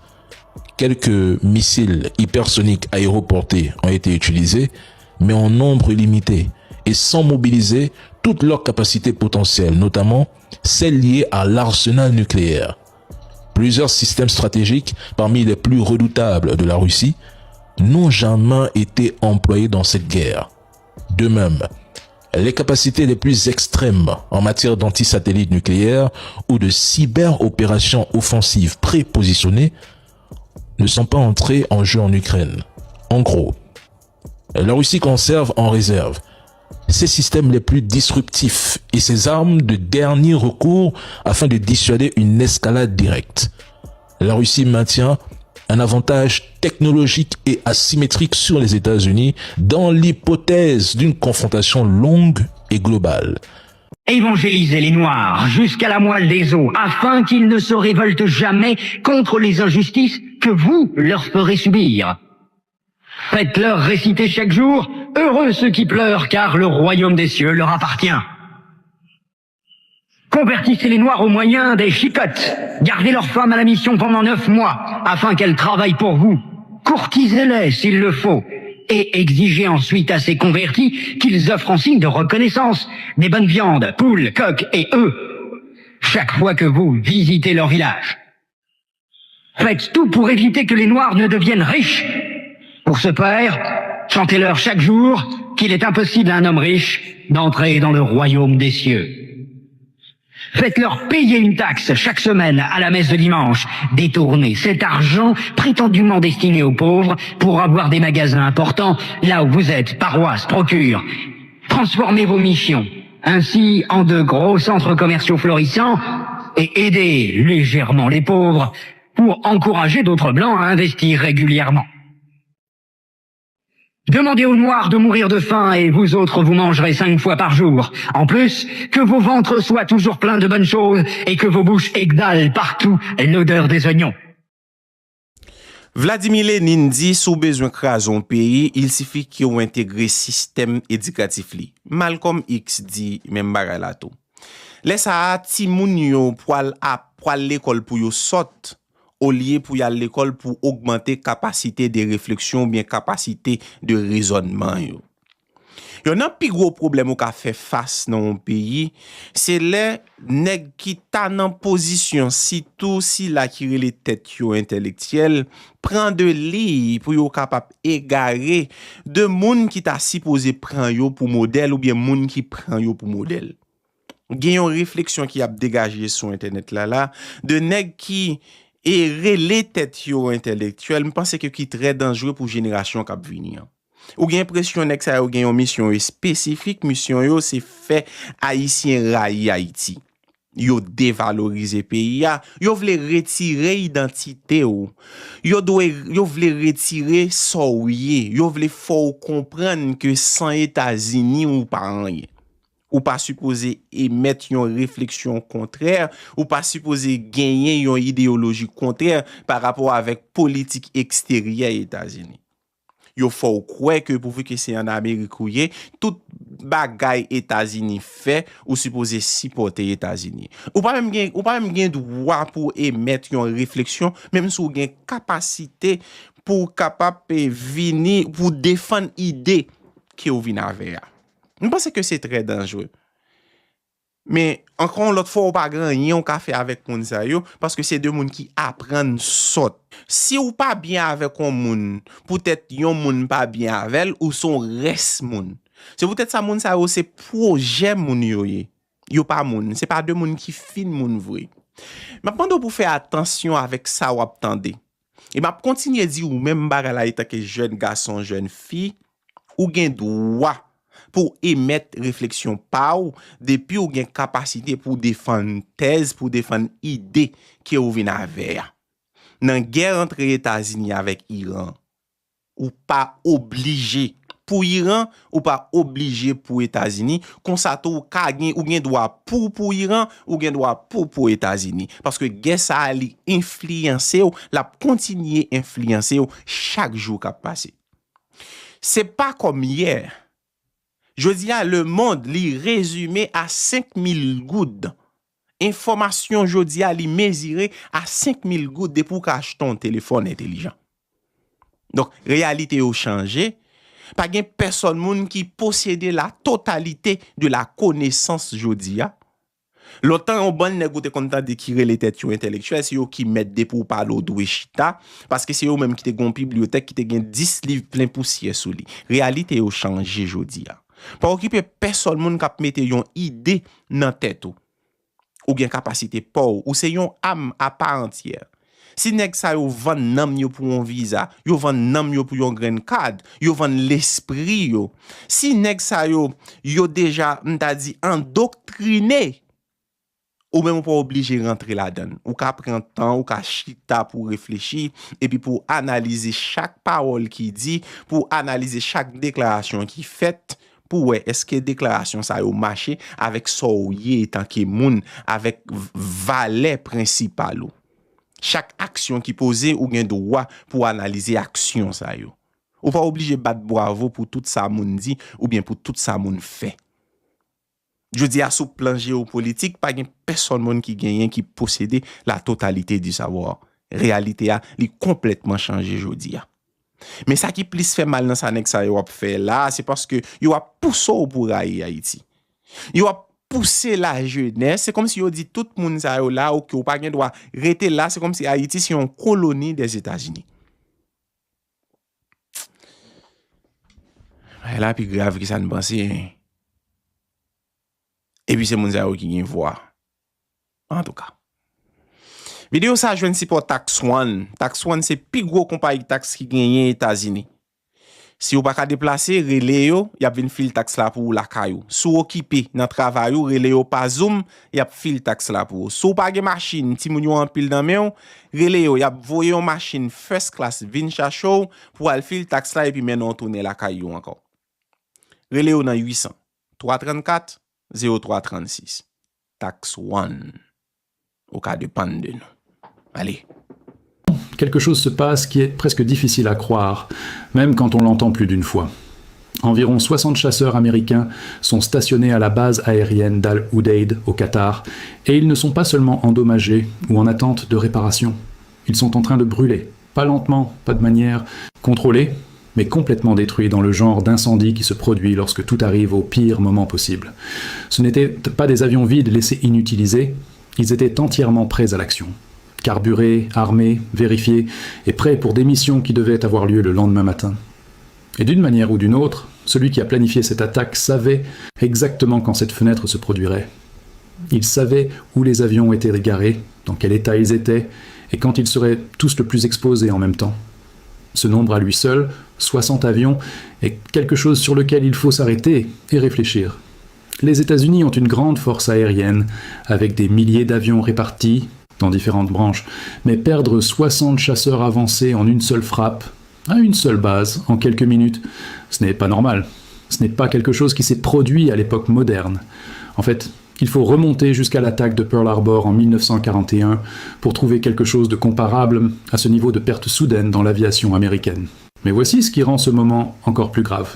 Quelques missiles hypersoniques aéroportés ont été utilisés, mais en nombre limité et sans mobiliser toutes leurs capacités potentielles, notamment celles liées à l'arsenal nucléaire. Plusieurs systèmes stratégiques, parmi les plus redoutables de la Russie, n'ont jamais été employés dans cette guerre. De même, les capacités les plus extrêmes en matière d'antisatellites nucléaires ou de cyber-opérations offensives prépositionnées ne sont pas entrées en jeu en Ukraine. En gros, la Russie conserve en réserve ses systèmes les plus disruptifs et ses armes de dernier recours afin de dissuader une escalade directe. La Russie maintient un avantage technologique et asymétrique sur les États-Unis dans l'hypothèse d'une confrontation longue et globale. Évangélisez les Noirs jusqu'à la moelle des os afin qu'ils ne se révoltent jamais contre les injustices que vous leur ferez subir. Faites-leur réciter chaque jour « Heureux ceux qui pleurent, car le royaume des cieux leur appartient ». Convertissez les Noirs au moyen des chicottes. Gardez leurs femmes à la mission pendant 9 mois, afin qu'elles travaillent pour vous. Courtisez-les s'il le faut, et exigez ensuite à ces convertis qu'ils offrent en signe de reconnaissance des bonnes viandes, poules, coqs et œufs, chaque fois que vous visitez leur village. Faites tout pour éviter que les Noirs ne deviennent riches. Pour ce faire, chantez-leur chaque jour qu'il est impossible à un homme riche d'entrer dans le royaume des cieux. Faites-leur payer une taxe chaque semaine à la messe de dimanche. Détournez cet argent prétendument destiné aux pauvres pour avoir des magasins importants là où vous êtes, paroisses, procures. Transformez vos missions ainsi en de gros centres commerciaux florissants et aidez légèrement les pauvres pour encourager d'autres blancs à investir régulièrement. Demandez aux Noirs de mourir de faim et vous autres vous mangerez 5 fois par jour. En plus, que vos ventres soient toujours pleins de bonnes choses et que vos bouches exhalent partout l'odeur des oignons. Vladimir Lénine dit sous besoin crason pays, il suffit qu'on intègre système éducatif li. Malcolm X dit même bagay la tout. Laisse ça ti moun yo pour l'école pour yo sorte au lieu pour y aller à l'école pour augmenter capacité de réflexion bien capacité de raisonnement yo. Yon a plus gros problème qu'a fait face dans un pays, c'est les nèg qui ta dans position surtout si la qui les têtes yo intellectuel prend de li pour yo capable égarer de moun qui t'a supposé prend yo pour modèle ou bien moun qui prend yo pour modèle. Gen yon réflexion qui a dégagé sur internet là de nèg qui et relé tête yo intellectuel, me pense que qui très dangereux pour génération qui venir. Ou gen impression nek ça ou gen une mission spécifique, mission yo c'est fait haïtien rayi Haïti. Yo dévaloriser pays ya, yo vle retirer identité ou. Yo vle retirer souye, yo vle faut comprendre que sans États-Unis ou pas rien. Ou pas supposé émettre une réflexion contraire, ou pas supposé gagner une idéologie contraire par rapport avec politique extérieure des États-Unis. Yo faut croire que pour que c'est en Amérique ou tout bagay États-Unis fait ou supposé supporter États-Unis. Ou pas même gen droit pour émettre une réflexion même si ou gen capacité pour capable venir pour défendre idée qui ou vinn avec. Je pense que c'est très dangereux. Mais encore l'autre fois, on pas gagner on ka fait avec moun sa yo parce que c'est deux moun qui apprennent saute. Si ou pas bien avec un moun, peut-être yon moun pas bien avec ou son reste moun. C'est peut-être ça moun sa yo c'est projet moun yo ye. Yo pas moun, c'est pas deux moun qui fin moun vrai. Maintenant pour faire attention avec ça ou attendez. Et m'a continuer dire ou même bagay la état que jeune garçon, jeune fille ou gen droit pour émettre réflexion pa ou depuis ou gen capacité pour défendre thèse pour défendre idée qui ou vinn avec. Dans guerre entre États-Unis avec Iran ou pas obligé pour Iran ou pas obligé pour États-Unis comme ça ou ka gen ou gen droit pour Iran ou gen droit pour États-Unis parce que guerre ça li influencer ou la continuer influencer ou chaque jour qu'a passé. C'est pas comme hier. Je dis à le monde li résumé à 5000 gouttes. Information je dis à li mesuré à 5000 gouttes de pour acheter un téléphone intelligent. Donc réalité a changé. Pas gen personne moun qui possédait la totalité de la connaissance je dis L'autant on bon nèg te content de qui les têtes intellectuels, c'est eux qui mettent des pour parler au doué chita parce que c'est eux même qui te gon bibliothèque qui te gen 10 livres plein poussière sous lui. Réalité yo changé jodi a. Pas occuper personne moun k'ap mette yon idée dans tête ou gen capacité pour ou c'est yon âme à part entière. Si nèg sa yo vend nam yo pour un visa, yo vend nam yo pour yon green card, yo vend l'esprit yo. Si nèg sa yo déjà m'ta dit endoctriné ou même pas obligé rentrer là-dedans. Ou ka prendre temps, ou ka chita pour réfléchir et puis pour analyser chaque parole qui dit, pour analyser chaque déclaration qui fait pour ouais, est-ce que déclaration ça yo marché avec soye tant que moun avec valet principal ou. Chaque action qui posée ou gen droit pour analyser action ça yo. Ou pas obligé battre bravo pour tout ça moun dit ou bien pour tout ça moun fait. Je dis à sous plan géopolitique, pas personne qui gagne qui possède la totalité du savoir. Réalité a li complètement changé jodi a. Mais ça qui plus fait mal dans ça nek ça yo a fait là, c'est parce que yo a poussé pour Haïti. Yo a poussé la jeunesse, c'est comme si yo dit tout monde ça yo là ou que pas gen droit rester là, c'est comme si Haïti c'est une colonie des États-Unis. Et là plus grave que ça ne pensait. Et puis c'est moun sa yo qui gen voix. En tout cas. Vidéo ça joine si pour Tax One. Tax One c'est plus gros compagnie taxe qui gagne États-Unis. Si ou pas ka déplacer, relé yo, y a vinn fil taxe là pour la kayou. Sou occupé dans travail ou relé yo pas zoom, y a fil taxe là pour. Sou pas gen machine, ti moun yo en pile dans main, relé yo, y a voye yon machine first class vinn chacho pour al fil taxe là et puis maintenant tourner la kayou encore. Relé yo dans 800 334 0336. Tax One. Au cas de panne de nous. Allez. Quelque chose se passe qui est presque difficile à croire, même quand on l'entend plus d'une fois. Environ 60 chasseurs américains sont stationnés à la base aérienne d'Al Udeid au Qatar, et ils ne sont pas seulement endommagés ou en attente de réparation. Ils sont en train de brûler, pas lentement, pas de manière contrôlée, mais complètement détruits dans le genre d'incendie qui se produit lorsque tout arrive au pire moment possible. Ce n'étaient pas des avions vides laissés inutilisés, ils étaient entièrement prêts à l'action. Carburés, armés, vérifiés, et prêts pour des missions qui devaient avoir lieu le lendemain matin. Et d'une manière ou d'une autre, celui qui a planifié cette attaque savait exactement quand cette fenêtre se produirait. Il savait où les avions étaient garés, dans quel état ils étaient, et quand ils seraient tous le plus exposés en même temps. Ce nombre à lui seul, 60 avions, est quelque chose sur lequel il faut s'arrêter et réfléchir. Les États-Unis ont une grande force aérienne, avec des milliers d'avions répartis dans différentes branches, mais perdre 60 chasseurs avancés en une seule frappe, à une seule base, en quelques minutes, ce n'est pas normal. Ce n'est pas quelque chose qui s'est produit à l'époque moderne. En fait, il faut remonter jusqu'à l'attaque de Pearl Harbor en 1941 pour trouver quelque chose de comparable à ce niveau de perte soudaine dans l'aviation américaine. Mais voici ce qui rend ce moment encore plus grave.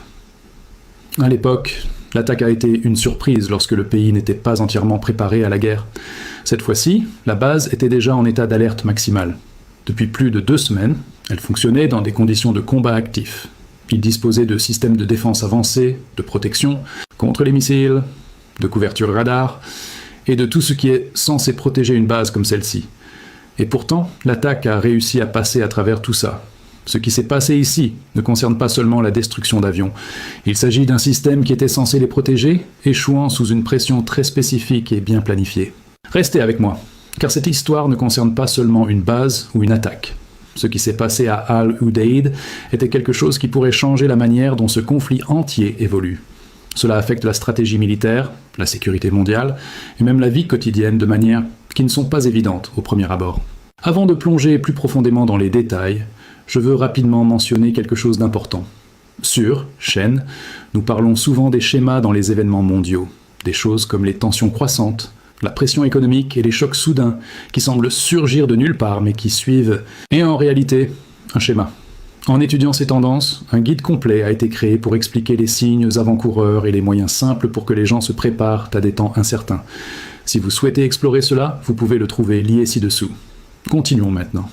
À l'époque, l'attaque a été une surprise lorsque le pays n'était pas entièrement préparé à la guerre. Cette fois-ci, la base était déjà en état d'alerte maximale. Depuis plus de 2 semaines, elle fonctionnait dans des conditions de combat actifs. Il disposait de systèmes de défense avancés, de protection contre les missiles, de couverture radar, et de tout ce qui est censé protéger une base comme celle-ci. Et pourtant, l'attaque a réussi à passer à travers tout ça. Ce qui s'est passé ici ne concerne pas seulement la destruction d'avions. Il s'agit d'un système qui était censé les protéger, échouant sous une pression très spécifique et bien planifiée. Restez avec moi, car cette histoire ne concerne pas seulement une base ou une attaque. Ce qui s'est passé à Al Udeid était quelque chose qui pourrait changer la manière dont ce conflit entier évolue. Cela affecte la stratégie militaire, la sécurité mondiale, et même la vie quotidienne de manières qui ne sont pas évidentes au premier abord. Avant de plonger plus profondément dans les détails, je veux rapidement mentionner quelque chose d'important. Sur chaîne, nous parlons souvent des schémas dans les événements mondiaux, des choses comme les tensions croissantes, la pression économique et les chocs soudains qui semblent surgir de nulle part mais qui suivent, et en réalité, un schéma. En étudiant ces tendances, un guide complet a été créé pour expliquer les signes avant-coureurs et les moyens simples pour que les gens se préparent à des temps incertains. Si vous souhaitez explorer cela, vous pouvez le trouver lié ci-dessous. Continuons maintenant.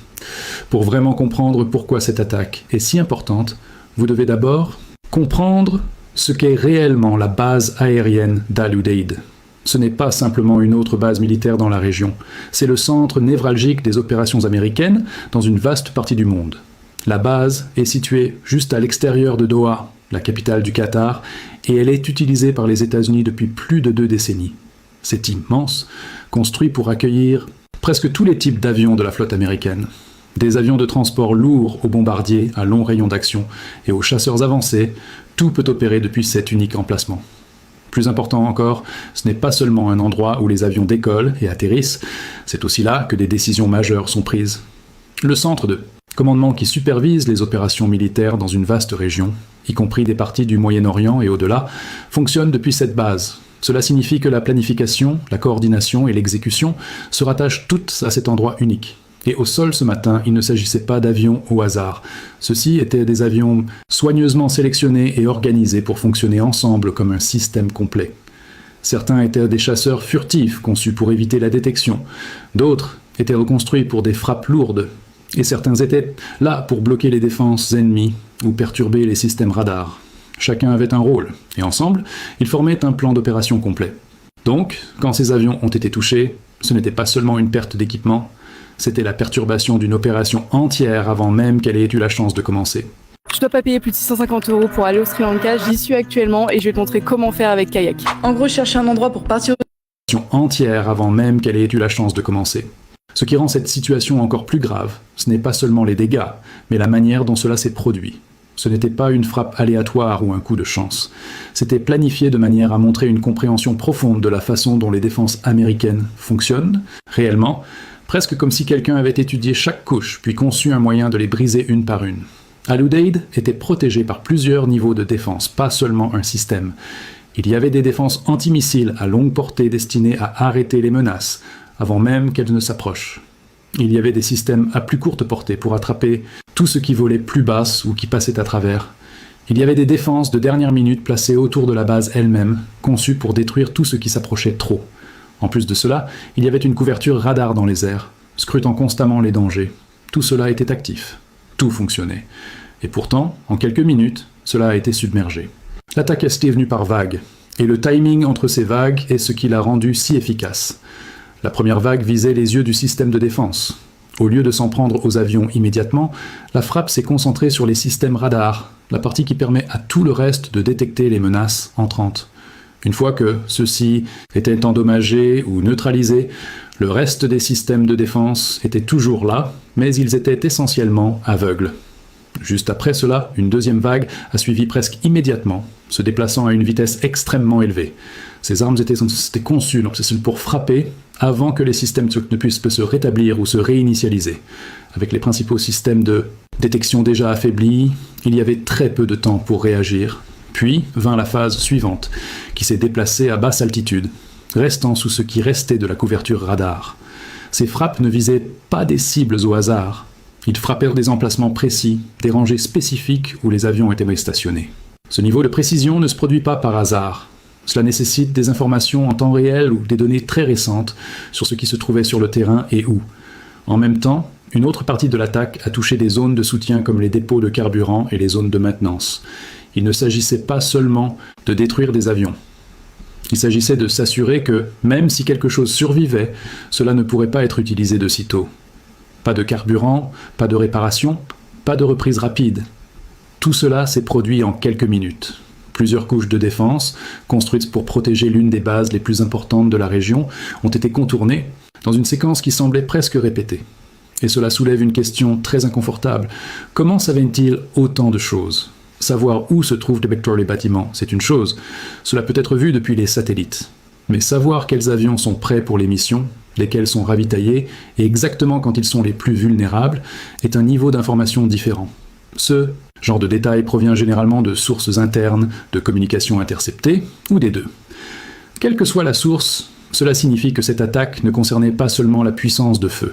Pour vraiment comprendre pourquoi cette attaque est si importante, vous devez d'abord comprendre ce qu'est réellement la base aérienne d'Al Udeid. Ce n'est pas simplement une autre base militaire dans la région, c'est le centre névralgique des opérations américaines dans une vaste partie du monde. La base est située juste à l'extérieur de Doha, la capitale du Qatar, et elle est utilisée par les États-Unis depuis plus de 2 décennies. C'est immense, construit pour accueillir presque tous les types d'avions de la flotte américaine. Des avions de transport lourds aux bombardiers à long rayon d'action et aux chasseurs avancés, tout peut opérer depuis cet unique emplacement. Plus important encore, ce n'est pas seulement un endroit où les avions décollent et atterrissent, c'est aussi là que des décisions majeures sont prises. Le centre de commandement qui supervise les opérations militaires dans une vaste région, y compris des parties du Moyen-Orient et au-delà, fonctionne depuis cette base. Cela signifie que la planification, la coordination et l'exécution se rattachent toutes à cet endroit unique. Et au sol ce matin, il ne s'agissait pas d'avions au hasard. Ceux-ci étaient des avions soigneusement sélectionnés et organisés pour fonctionner ensemble comme un système complet. Certains étaient des chasseurs furtifs conçus pour éviter la détection. D'autres étaient reconstruits pour des frappes lourdes. Et certains étaient là pour bloquer les défenses ennemies ou perturber les systèmes radars. Chacun avait un rôle, et ensemble, ils formaient un plan d'opération complet. Donc, quand ces avions ont été touchés, ce n'était pas seulement une perte d'équipement, c'était la perturbation d'une opération entière avant même qu'elle ait eu la chance de commencer. Je dois pas payer plus de 650 € pour aller au Sri Lanka, j'y suis actuellement et je vais te montrer comment faire avec kayak. En gros, je cherche un endroit pour partir. Entière avant même qu'elle ait eu la chance de commencer. Ce qui rend cette situation encore plus grave, ce n'est pas seulement les dégâts, mais la manière dont cela s'est produit. Ce n'était pas une frappe aléatoire ou un coup de chance. C'était planifié de manière à montrer une compréhension profonde de la façon dont les défenses américaines fonctionnent, réellement, presque comme si quelqu'un avait étudié chaque couche, puis conçu un moyen de les briser une par une. Al-Udeid était protégé par plusieurs niveaux de défense, pas seulement un système. Il y avait des défenses antimissiles à longue portée destinées à arrêter les menaces, avant même qu'elles ne s'approchent. Il y avait des systèmes à plus courte portée pour attraper tout ce qui volait plus basse ou qui passait à travers. Il y avait des défenses de dernière minute placées autour de la base elle-même, conçues pour détruire tout ce qui s'approchait trop. En plus de cela, il y avait une couverture radar dans les airs, scrutant constamment les dangers. Tout cela était actif. Tout fonctionnait. Et pourtant, en quelques minutes, cela a été submergé. L'attaque est venue par vagues, et le timing entre ces vagues est ce qui l'a rendue si efficace. La première vague visait les yeux du système de défense. Au lieu de s'en prendre aux avions immédiatement, la frappe s'est concentrée sur les systèmes radars, la partie qui permet à tout le reste de détecter les menaces entrantes. Une fois que ceux-ci étaient endommagés ou neutralisés, le reste des systèmes de défense étaient toujours là, mais ils étaient essentiellement aveugles. Juste après cela, une deuxième vague a suivi presque immédiatement, se déplaçant à une vitesse extrêmement élevée. Ces armes étaient conçues pour frapper avant que les systèmes ne puissent se rétablir ou se réinitialiser. Avec les principaux systèmes de détection déjà affaiblis, il y avait très peu de temps pour réagir. Puis vint la phase suivante, qui s'est déplacée à basse altitude, restant sous ce qui restait de la couverture radar. Ces frappes ne visaient pas des cibles au hasard. Ils frappèrent des emplacements précis, des rangées spécifiques où les avions étaient stationnés. Ce niveau de précision ne se produit pas par hasard. Cela nécessite des informations en temps réel ou des données très récentes sur ce qui se trouvait sur le terrain et où. En même temps, une autre partie de l'attaque a touché des zones de soutien comme les dépôts de carburant et les zones de maintenance. Il ne s'agissait pas seulement de détruire des avions. Il s'agissait de s'assurer que, même si quelque chose survivait, cela ne pourrait pas être utilisé de sitôt. Pas de carburant, pas de réparation, pas de reprise rapide. Tout cela s'est produit en quelques minutes. Plusieurs couches de défense, construites pour protéger l'une des bases les plus importantes de la région, ont été contournées dans une séquence qui semblait presque répétée. Et cela soulève une question très inconfortable. Comment savaient-ils autant de choses ? Savoir où se trouvent les bâtiments, c'est une chose. Cela peut être vu depuis les satellites. Mais savoir quels avions sont prêts pour les missions, lesquels sont ravitaillés, et exactement quand ils sont les plus vulnérables, est un niveau d'information différent. Ce genre de détail provient généralement de sources internes, de communications interceptées, ou des deux. Quelle que soit la source, cela signifie que cette attaque ne concernait pas seulement la puissance de feu.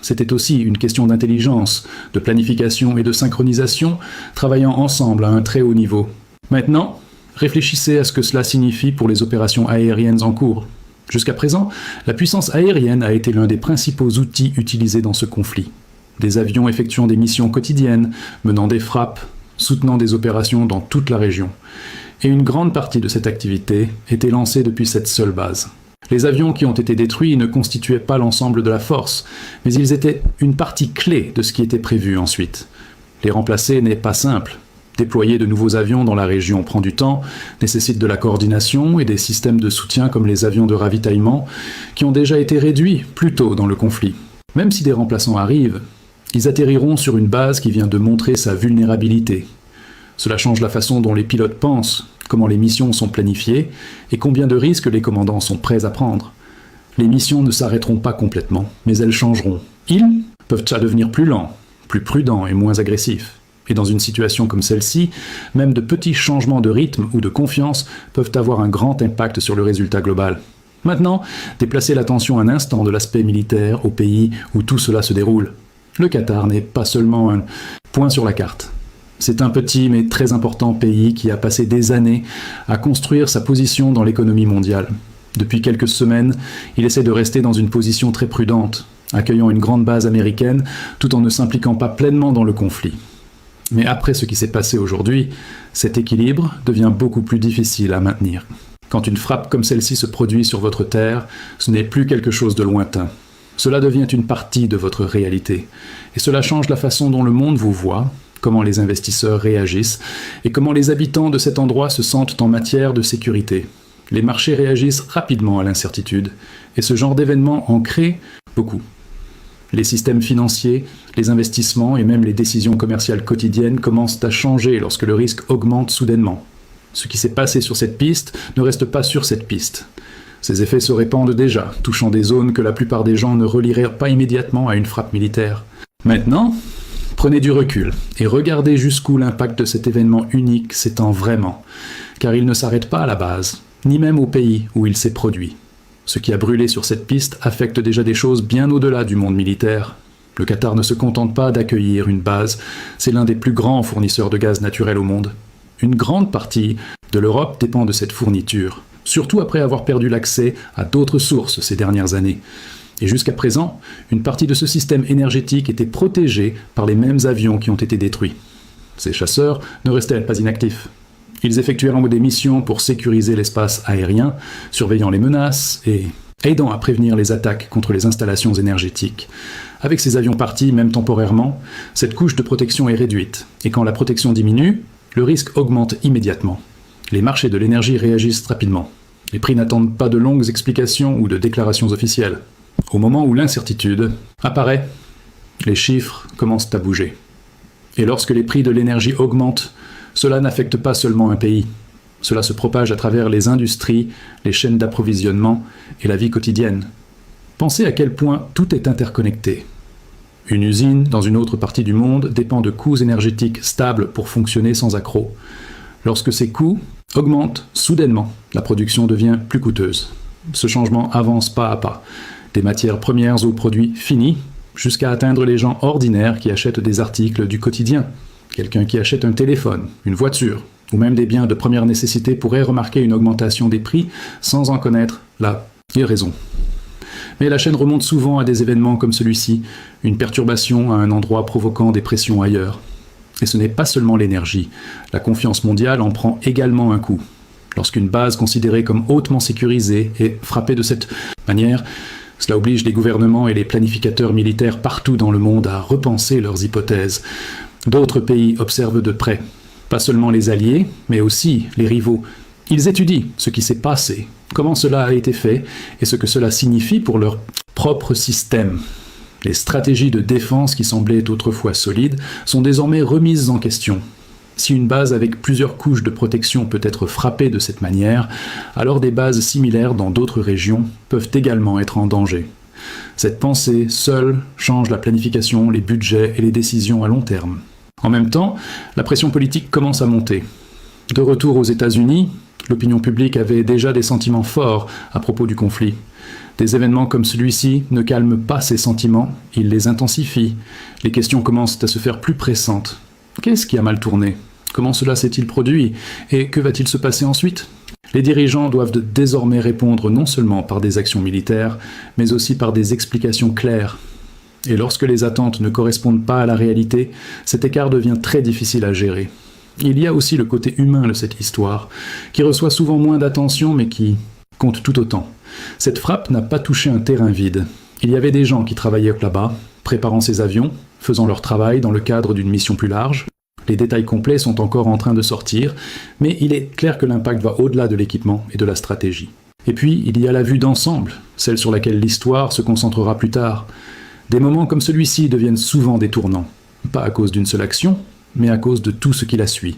C'était aussi une question d'intelligence, de planification et de synchronisation, travaillant ensemble à un très haut niveau. Maintenant, réfléchissez à ce que cela signifie pour les opérations aériennes en cours. Jusqu'à présent, la puissance aérienne a été l'un des principaux outils utilisés dans ce conflit. Des avions effectuant des missions quotidiennes, menant des frappes, soutenant des opérations dans toute la région. Et une grande partie de cette activité était lancée depuis cette seule base. Les avions qui ont été détruits ne constituaient pas l'ensemble de la force, mais ils étaient une partie clé de ce qui était prévu ensuite. Les remplacer n'est pas simple. Déployer de nouveaux avions dans la région prend du temps, nécessite de la coordination et des systèmes de soutien comme les avions de ravitaillement, qui ont déjà été réduits plus tôt dans le conflit. Même si des remplaçants arrivent, ils atterriront sur une base qui vient de montrer sa vulnérabilité. Cela change la façon dont les pilotes pensent, comment les missions sont planifiées et combien de risques les commandants sont prêts à prendre. Les missions ne s'arrêteront pas complètement, mais elles changeront. Ils peuvent devenir plus lents, plus prudents et moins agressifs. Et dans une situation comme celle-ci, même de petits changements de rythme ou de confiance peuvent avoir un grand impact sur le résultat global. Maintenant, déplacez l'attention un instant de l'aspect militaire au pays où tout cela se déroule. Le Qatar n'est pas seulement un point sur la carte. C'est un petit mais très important pays qui a passé des années à construire sa position dans l'économie mondiale. Depuis quelques semaines, il essaie de rester dans une position très prudente, accueillant une grande base américaine tout en ne s'impliquant pas pleinement dans le conflit. Mais après ce qui s'est passé aujourd'hui, cet équilibre devient beaucoup plus difficile à maintenir. Quand une frappe comme celle-ci se produit sur votre terre, ce n'est plus quelque chose de lointain. Cela devient une partie de votre réalité. Et cela change la façon dont le monde vous voit, comment les investisseurs réagissent et comment les habitants de cet endroit se sentent en matière de sécurité. Les marchés réagissent rapidement à l'incertitude, et ce genre d'événement en crée beaucoup. Les systèmes financiers, les investissements et même les décisions commerciales quotidiennes commencent à changer lorsque le risque augmente soudainement. Ce qui s'est passé sur cette piste ne reste pas sur cette piste. Ces effets se répandent déjà, touchant des zones que la plupart des gens ne relieraient pas immédiatement à une frappe militaire. Maintenant, prenez du recul et regardez jusqu'où l'impact de cet événement unique s'étend vraiment, car il ne s'arrête pas à la base, ni même au pays où il s'est produit. Ce qui a brûlé sur cette piste affecte déjà des choses bien au-delà du monde militaire. Le Qatar ne se contente pas d'accueillir une base, c'est l'un des plus grands fournisseurs de gaz naturel au monde. Une grande partie de l'Europe dépend de cette fourniture, surtout après avoir perdu l'accès à d'autres sources ces dernières années. Et jusqu'à présent, une partie de ce système énergétique était protégée par les mêmes avions qui ont été détruits. Ces chasseurs ne restaient pas inactifs. Ils effectuèrent des missions pour sécuriser l'espace aérien, surveillant les menaces et aidant à prévenir les attaques contre les installations énergétiques. Avec ces avions partis, même temporairement, cette couche de protection est réduite. Et quand la protection diminue, le risque augmente immédiatement. Les marchés de l'énergie réagissent rapidement. Les prix n'attendent pas de longues explications ou de déclarations officielles. Au moment où l'incertitude apparaît, les chiffres commencent à bouger. Et lorsque les prix de l'énergie augmentent, cela n'affecte pas seulement un pays. Cela se propage à travers les industries, les chaînes d'approvisionnement et la vie quotidienne. Pensez à quel point tout est interconnecté. Une usine dans une autre partie du monde dépend de coûts énergétiques stables pour fonctionner sans accroc. Lorsque ces coûts augmentent soudainement, la production devient plus coûteuse. Ce changement avance pas à pas, des matières premières aux produits finis, jusqu'à atteindre les gens ordinaires qui achètent des articles du quotidien. Quelqu'un qui achète un téléphone, une voiture, ou même des biens de première nécessité pourrait remarquer une augmentation des prix sans en connaître la raison. Mais la chaîne remonte souvent à des événements comme celui-ci, une perturbation à un endroit provoquant des pressions ailleurs. Et ce n'est pas seulement l'énergie. La confiance mondiale en prend également un coup. Lorsqu'une base considérée comme hautement sécurisée est frappée de cette manière, cela oblige les gouvernements et les planificateurs militaires partout dans le monde à repenser leurs hypothèses. D'autres pays observent de près, pas seulement les alliés, mais aussi les rivaux. Ils étudient ce qui s'est passé, comment cela a été fait et ce que cela signifie pour leur propre système. Les stratégies de défense qui semblaient autrefois solides sont désormais remises en question. Si une base avec plusieurs couches de protection peut être frappée de cette manière, alors des bases similaires dans d'autres régions peuvent également être en danger. Cette pensée seule change la planification, les budgets et les décisions à long terme. En même temps, la pression politique commence à monter. De retour aux États-Unis, l'opinion publique avait déjà des sentiments forts à propos du conflit. Des événements comme celui-ci ne calment pas ces sentiments, ils les intensifient. Les questions commencent à se faire plus pressantes. Qu'est-ce qui a mal tourné ? Comment cela s'est-il produit ? Et que va-t-il se passer ensuite ? Les dirigeants doivent désormais répondre non seulement par des actions militaires, mais aussi par des explications claires. Et lorsque les attentes ne correspondent pas à la réalité, cet écart devient très difficile à gérer. Il y a aussi le côté humain de cette histoire, qui reçoit souvent moins d'attention mais qui compte tout autant. Cette frappe n'a pas touché un terrain vide. Il y avait des gens qui travaillaient là-bas, préparant ces avions, faisant leur travail dans le cadre d'une mission plus large. Les détails complets sont encore en train de sortir, mais il est clair que l'impact va au-delà de l'équipement et de la stratégie. Et puis, il y a la vue d'ensemble, celle sur laquelle l'histoire se concentrera plus tard. Des moments comme celui-ci deviennent souvent des tournants, pas à cause d'une seule action, mais à cause de tout ce qui la suit.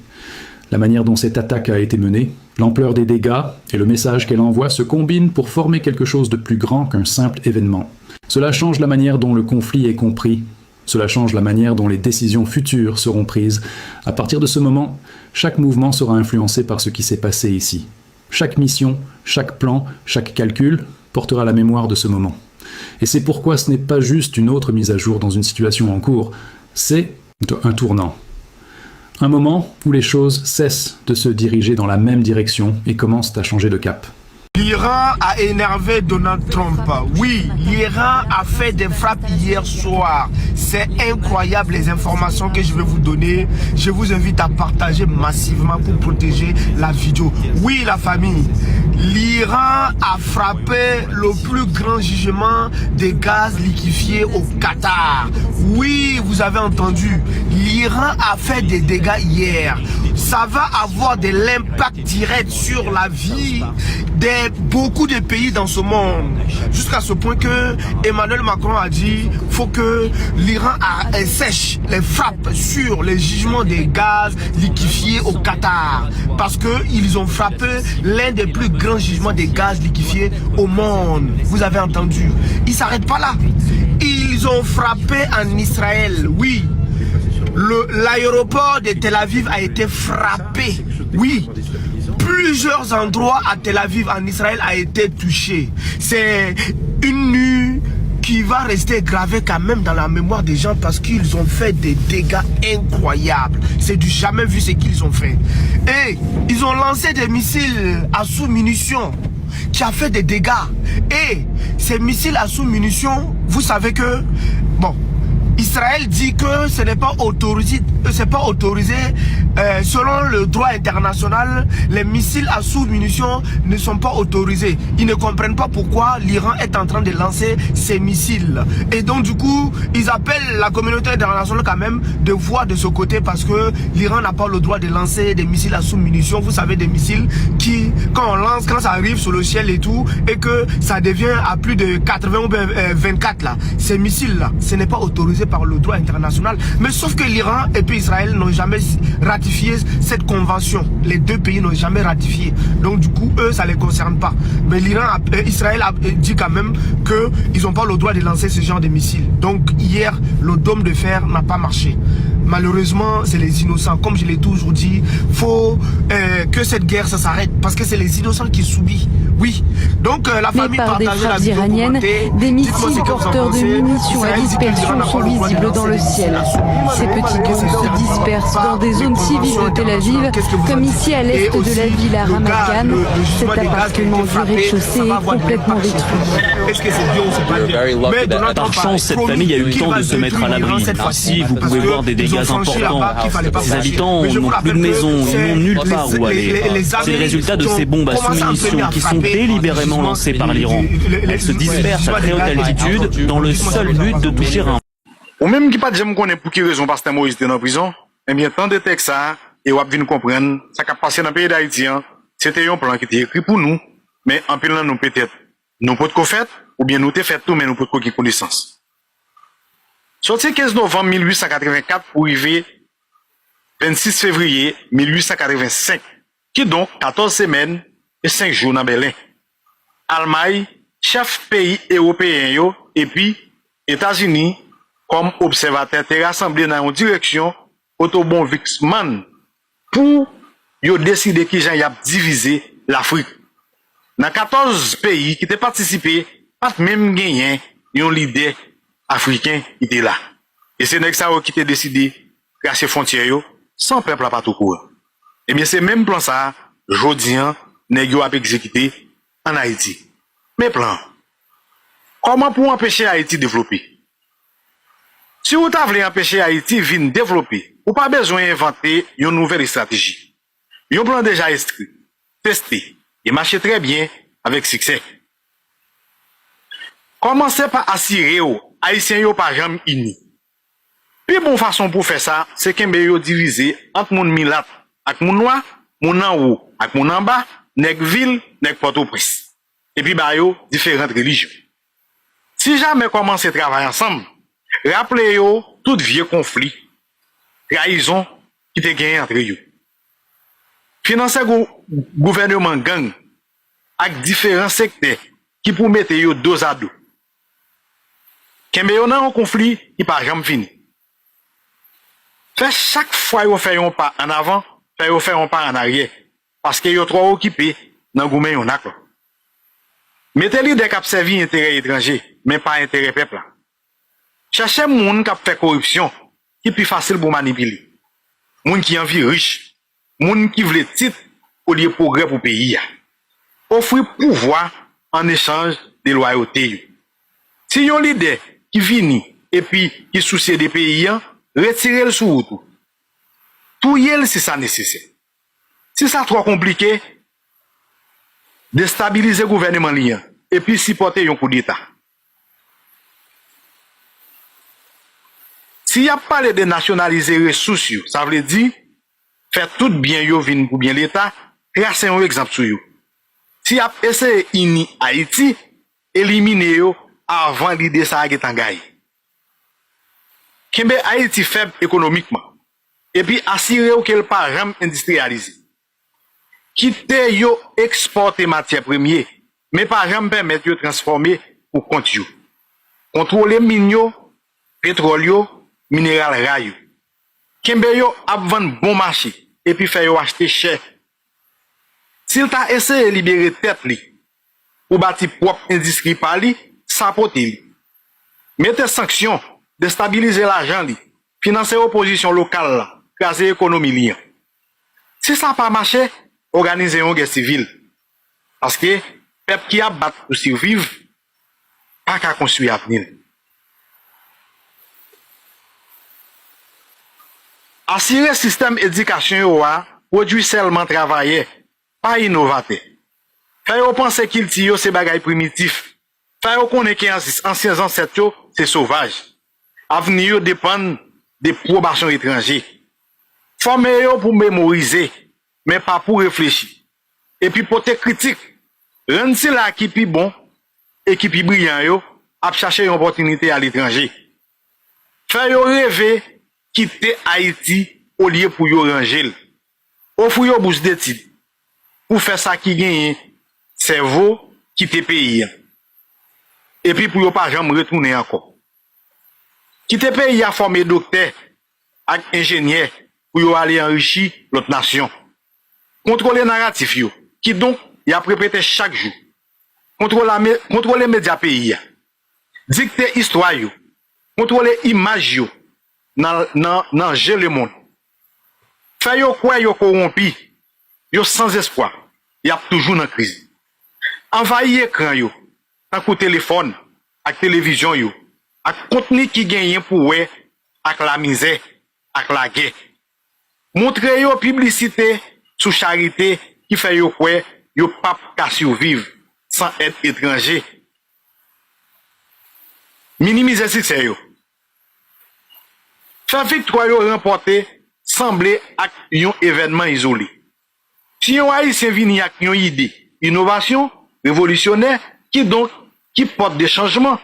La manière dont cette attaque a été menée, l'ampleur des dégâts et le message qu'elle envoie se combinent pour former quelque chose de plus grand qu'un simple événement. Cela change la manière dont le conflit est compris. Cela change la manière dont les décisions futures seront prises. À partir de ce moment, chaque mouvement sera influencé par ce qui s'est passé ici. Chaque mission, chaque plan, chaque calcul portera la mémoire de ce moment. Et c'est pourquoi ce n'est pas juste une autre mise à jour dans une situation en cours, c'est un tournant. Un moment où les choses cessent de se diriger dans la même direction et commencent à changer de cap. L'Iran a énervé Donald Trump. Oui, l'Iran a fait des frappes hier soir. C'est incroyable les informations que je vais vous donner. Je vous invite à partager massivement pour protéger la vidéo. Oui, la famille, l'Iran a frappé le plus grand jugement des gaz liquéfiés au Qatar. Oui, vous avez entendu. L'Iran a fait des dégâts hier. Ça va avoir de l'impact direct sur la vie de beaucoup de pays dans ce monde. Jusqu'à ce point que Emmanuel Macron a dit faut que l'Iran sèche les frappes sur les jugements des gaz liquéfiés au Qatar. Parce qu'ils ont frappé l'un des plus grands jugements des gaz liquéfiés au monde. Vous avez entendu. Ils ne s'arrêtent pas là. Ils ont frappé en Israël, oui. L'aéroport de Tel Aviv a été frappé, oui. Plusieurs endroits à Tel Aviv, en Israël, a été touché. C'est une nuit qui va rester gravée quand même dans la mémoire des gens parce qu'ils ont fait des dégâts incroyables. C'est du jamais vu ce qu'ils ont fait. Et ils ont lancé des missiles à sous-munitions qui a fait des dégâts. Et ces missiles à sous-munitions, vous savez que, bon, Israël dit que ce n'est pas autorisé, selon le droit international, les missiles à sous-munitions ne sont pas autorisés. Ils ne comprennent pas pourquoi l'Iran est en train de lancer ces missiles. Et donc du coup, ils appellent la communauté internationale quand même de voir de ce côté parce que l'Iran n'a pas le droit de lancer des missiles à sous-munitions. Vous savez, des missiles qui, quand on lance, quand ça arrive sur le ciel et tout, et que ça devient à plus de 80 ou 24 là, ces missiles là, ce n'est pas autorisé par le droit international. Mais sauf que l'Iran et puis Israël n'ont jamais ratifié cette convention. Les deux pays n'ont jamais ratifié. Donc du coup, eux, ça ne les concerne pas. Mais Israël a dit quand même qu'ils n'ont pas le droit de lancer ce genre de missiles. Donc hier, le dôme de fer n'a pas marché. Malheureusement, c'est les innocents. Comme je l'ai toujours dit, il faut que cette guerre ça s'arrête parce que c'est les innocents qui subissent. Oui. Donc la famille partage la vidéo iraniennes, des missiles porteurs de munitions à dispersion sont visibles dans le ciel. Ces petits groupes se dispersent dans des zones civiles de Tel Aviv, comme ici à l'est de la ville à Ramat Gan. Cet appartement du rez-de-chaussée est complètement détruit. Par chance, cette famille a eu le temps de se mettre à l'abri. Ainsi, vous pouvez voir des dégâts importants. Ces habitants n'ont plus de maison, ils n'ont nulle part où aller. C'est le résultat de ces bombes à sous-munitions qui sont délibérément lancées par l'Iran. Elles se dispersent à très haute altitude dans le seul but de toucher un... Ou même qui pas jamais connaît pour quelle raison Pasteur Moïse était en prison, eh bien, tant de textes ça, et on vient comprendre, ça qui a passé dans le pays d'Haïti, c'était un plan qui était écrit pour nous, mais en plus, nous peut-être, nous pouvons pas faire, ou bien nous t'ai fait tout, mais nous pouvons pas connaissance. Sorti 15 novembre 1884 pour arriver 26 février 1885, qui est donc 14 semaines et 5 jours dans Berlin. Allemagne, chef pays européen, et puis États-Unis, comme observateur, étaient rassemblés dans une direction Otto von Bismarck pour décider qui j'en y a divisé l'Afrique. Dans 14 pays qui étaient participés, pas même gagné, un leader africain qui était là. Et c'est ça qui était décidé de casser les frontières sans peuple à pas tout court. Eh bien, c'est même plan ça, jodi an, nèg yo a exécuté en Haïti. Mais plan, comment pour empêcher Haïti de développer? Si vous voulez empêcher Haïti de développer, vous n'avez pas besoin d'inventer une nouvelle stratégie. Un plan déjà inscrit, testé, et marché très bien avec succès. Commencez par assurer Haïtiens yo pas jamais unis. Puis bon façon pour faire ça, c'est qu'un yo divisé entre moun milat ak moun noir, moun en haut ak moun en bas, nèg ville, nèg Port-au-Prince. Et puis ba yo différentes religions. Si jamais commencer travailler ensemble, rappelez yo tout vieux conflit, trahison qui te gagné entre eux. Financer gouvernement gang avec différents secteurs qui pour mettre yo dos à dos. Kembe yo nan un conflit qui pas jamais fini. Fait chaque fois yo fait un pas en avant, fait yo fait un pas en arrière parce que yo trop occupé dans goumen yon ak. Mettez l'idée k'ap servi intérêt étranger, mais pas intérêt peuple. Cherchez moun k'ap fait corruption qui plus facile pour manipuler. Moun qui envie riche, moun qui veut titre au lieu progrès pour pays. Offrir pouvoir en échange de loyauté. Si yon leader qui vini et puis qui soucie des pays, retirez le sous tout. Tout yel si ça nécessaire. Si ça trop compliqué, déstabiliser le gouvernement liant et puis supporter un coup d'État. Si y a parlé de nationaliser les ressources, ça veut dire faire tout bien yo vin pour bien l'État, tracer un exemple sur yo. Si y a essayé uni Haïti, éliminer yo avant l'idée ça a été engagé. Kembe Haïti faible économiquement et puis assurer qu'elle pas jamais industrialisé. Quitter yo exporter matières premières mais pas jamais permettre yo transformer pour compte yo. Contrôler mine yo, pétrole yo, minéral rayo. Kembe yo ap vendre bon marché et puis faire yo acheter cher. S'il t'a essayé de libérer tête li ou bâti propre industrie par li, ça pote li. Mettez sanctions, déstabiliser l'argent li, financer opposition locale là, craser économie li. Si ça pas marché, organisez une guerre civile. Parce que peuple qui a battu pour survivre, pas qu'à construire l'avenir. Assurer le système d'éducation produit seulement travailler, pas innovateur. Faire penser qu'il tire ces bagailles primitifs. Faire connaître que anciens ancêtres c'est sauvage. Avenir dépend des probations étrangères. Former pour mémoriser, mais pas pour réfléchir. Et puis pour te critique, rendre là qui est bon et qui est brillant, à chercher une opportunité à l'étranger. Faire rêver quitter Haïti au lieu pour yo ranger. Offre yo bourse d'études pour faire ça qui gagne cerveau quitter pays. Et puis pour yo pas jamais retourner encore. Quitter pays à former docteur et ingénieur pour yo aller enrichir l'autre nation. Contrôler narratif yo qui donc y a répété chaque jour. Contrôler médias pays. Dicter histoire yo. Contrôler image yo. Nan jeu le monde. Fait yo quoi yo corrompi, yo sans espoir, y a toujours dans crise. Envahir écran yo, tant que téléphone, ak télévision yo, ak contenu qui gagne pour ouais, ak la misère, ak la guerre. Montrer yo publicité sous charité qui fait yo quoi, yo pas ka survivre sans aide étranger. Minimiser succès yo. Faire victoire remporter semblait être un événement isolé. Si un Haïtien vient avec une idée, innovation, révolutionnaire, qui porte des changements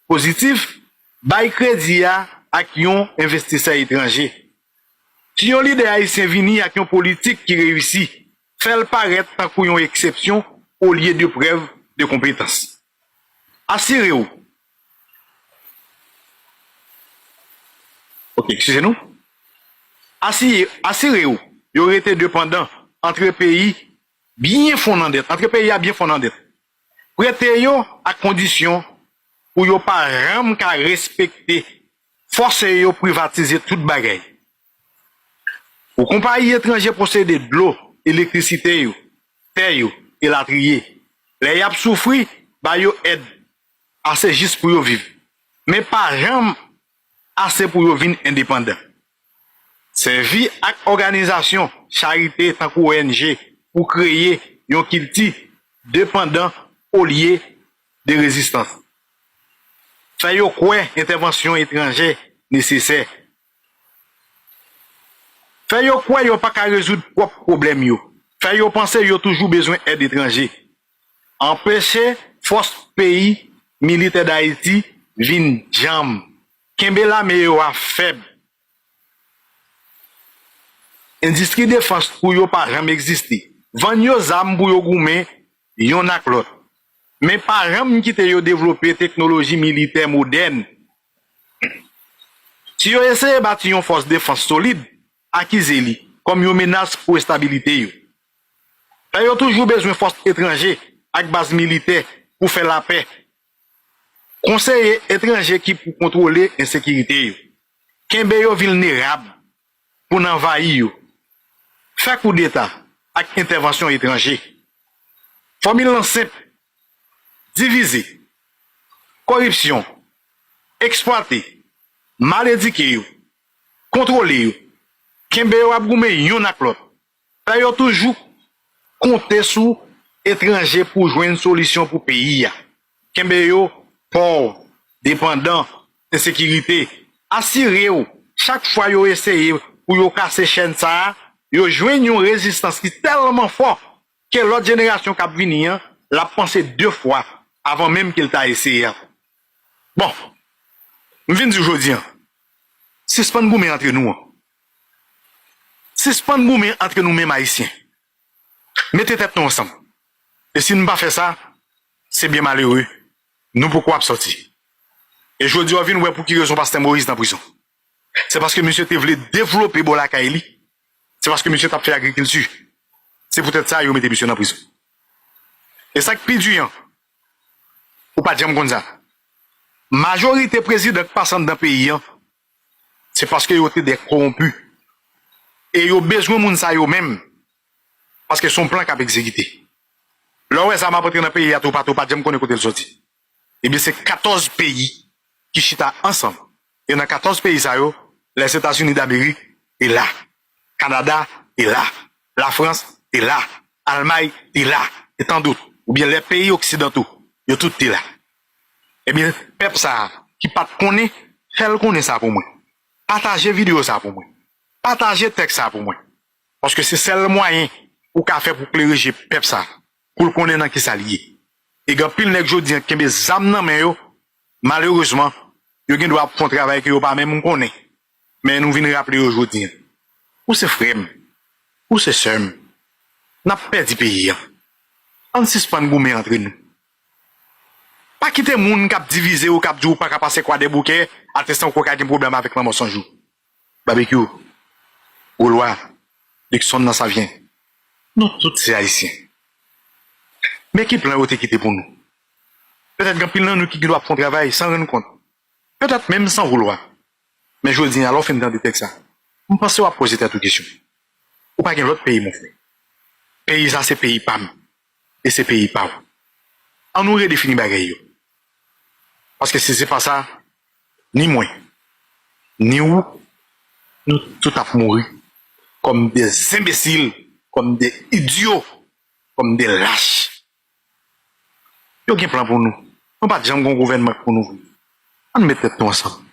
positifs, bail crédit à un investisseur étranger. Si un leader Haïtien vient avec une politique qui réussit, fait le paraître tant qu'une exception au lieu de preuve de compétence. Assurez-vous. Ok, excusez-nous. Assurez-vous, il y aurait été dépendant entre pays bien fondant d'être, entre pays à bien fondant d'être. Prêtez-vous à condition où vous pas ram qu'à respecter, forcez-vous privatiser toute bagaille. Aux compagnies étrangères posséder de l'eau, électricité, terre et la trier. Les yap souffri, bah yo aide assez juste pour yo vivre. Mais pas ram assez pour yo vivre indépendant. Servi à organisation charité tant qu'ONG pour créer un culture dépendant au lieu de résistance. Fait yo quoi intervention étrangère nécessaire. Fait yo quoi yo pas qu'à résoudre propre problème yo. Fait yo penser yo toujours besoin d'aide étranger. Empêcher force pays militaire d'Haïti vin jam. Kembe la me yo a faible. Industrie défense pour yo pas jamais existé. Van yo zam pour yo goumen yon ak l'autre. Mais pas jamais qui te yo développer technologie militaire moderne. Si yo essaye bâtir une force défense solide, acquise li comme yo menace pour stabilité yo. Fait yo toujours besoin de force étrangère avec base militaire pour faire la paix. Conseiller étranger qui pour contrôler insécurité yo. Kembe yo vulnérable pour n'envahir yo. Fait coup d'état avec intervention étrangère. Formule simple. Diviser. Corruption. Exploiter. Mal éduquer yo. Contrôler yo. Kembe yo ap goumen yon ak l'autre. Fait yo toujours compter sur étranger pour jouer une solution pour pays ya. Kembe yo pauvre, dépendant, insécurité. Assuré yo, chaque fois yo essaye pour yo casser chaîne ça, yo joigne une résistance qui tellement fort que l'autre génération qui a venu l'a pensé 2 fois avant même qu'il t'a essayé. Bon, nous venons aujourd'hui. Suspend goumen entre nous. Suspend goumen entre nous-mêmes haïtiens. Mettez tête nous ensemble. Et si nous ne pas faire ça, c'est bien malheureux. Nous pourquoi sortir? Et je dis à vous pour qui raison pasteur Moïse dans la prison. C'est parce que monsieur te voulait développer Bola Kaili. C'est parce que monsieur t'a fait agriculture. C'est peut-être ça qu'il mette monsieur dans la prison. Et ça qui pire hein. Ou pas dire comme ça. Majorité président qui passe dans le pays, c'est parce que ils ont été des corrompus. Et ils ont besoin de moun sa yo même. Parce que son plan qu'a exécuté. Là où ça m'a porté dans le pays, à tout pas dire qu'on écoute le sorti. Eh bien, c'est 14 pays qui chita ensemble. Et dans 14 pays, ça yo, les États-Unis d'Amérique est là. Canada est là. La France est là. Allemagne est là. Et tant d'autres. Ou bien les pays occidentaux, yo tout est là. Eh bien, peuple ça, qui pas connaît, fait connaît ça pour moi. Partagez vidéo ça pour moi. Partagez texte ça pour moi. Parce que c'est le moyen pour qu'a fait pour clarifier peuple ça. Pour le connaître dans qui ça lié. Et quand pile nèg jodi qui be zam nan men yo, malheureusement, yo gen doit font travail que yo pas même connaît. Mais nous venons rappeler aujourd'hui. Où c'est frère? Où c'est sœur? N'a perdu pays. On suspend goumen entre nous. Pas quitter moun k'ap diviser ou k'ap djou pas k'ap passer quoi des bouquets, attestant qu'on a un problème avec maman son jour. Barbecue. Ou loi. Dixon dans ça vient. Nous tous c'est haïtiens. Mais qui plan été quitté pour nous? Peut-être qu'un pile nous qui doit prendre travail sans rendre compte. Peut-être même sans vouloir. Mais je dis, alors fin de texte ça. On pense à poser cette question. Ou pas qu'un autre pays, mon frère. Pays ça, c'est pays PAM. Et c'est pays PAO. On nous redéfinit bagaille. Parce que si c'est pas ça, ni moi, ni où, nous tout à mourir. Comme des imbéciles, comme des idiots, comme des lâches. Il y a un plan pour nous. On ne peut pas dire qu'on gouvernement pour nous. On met tête ensemble.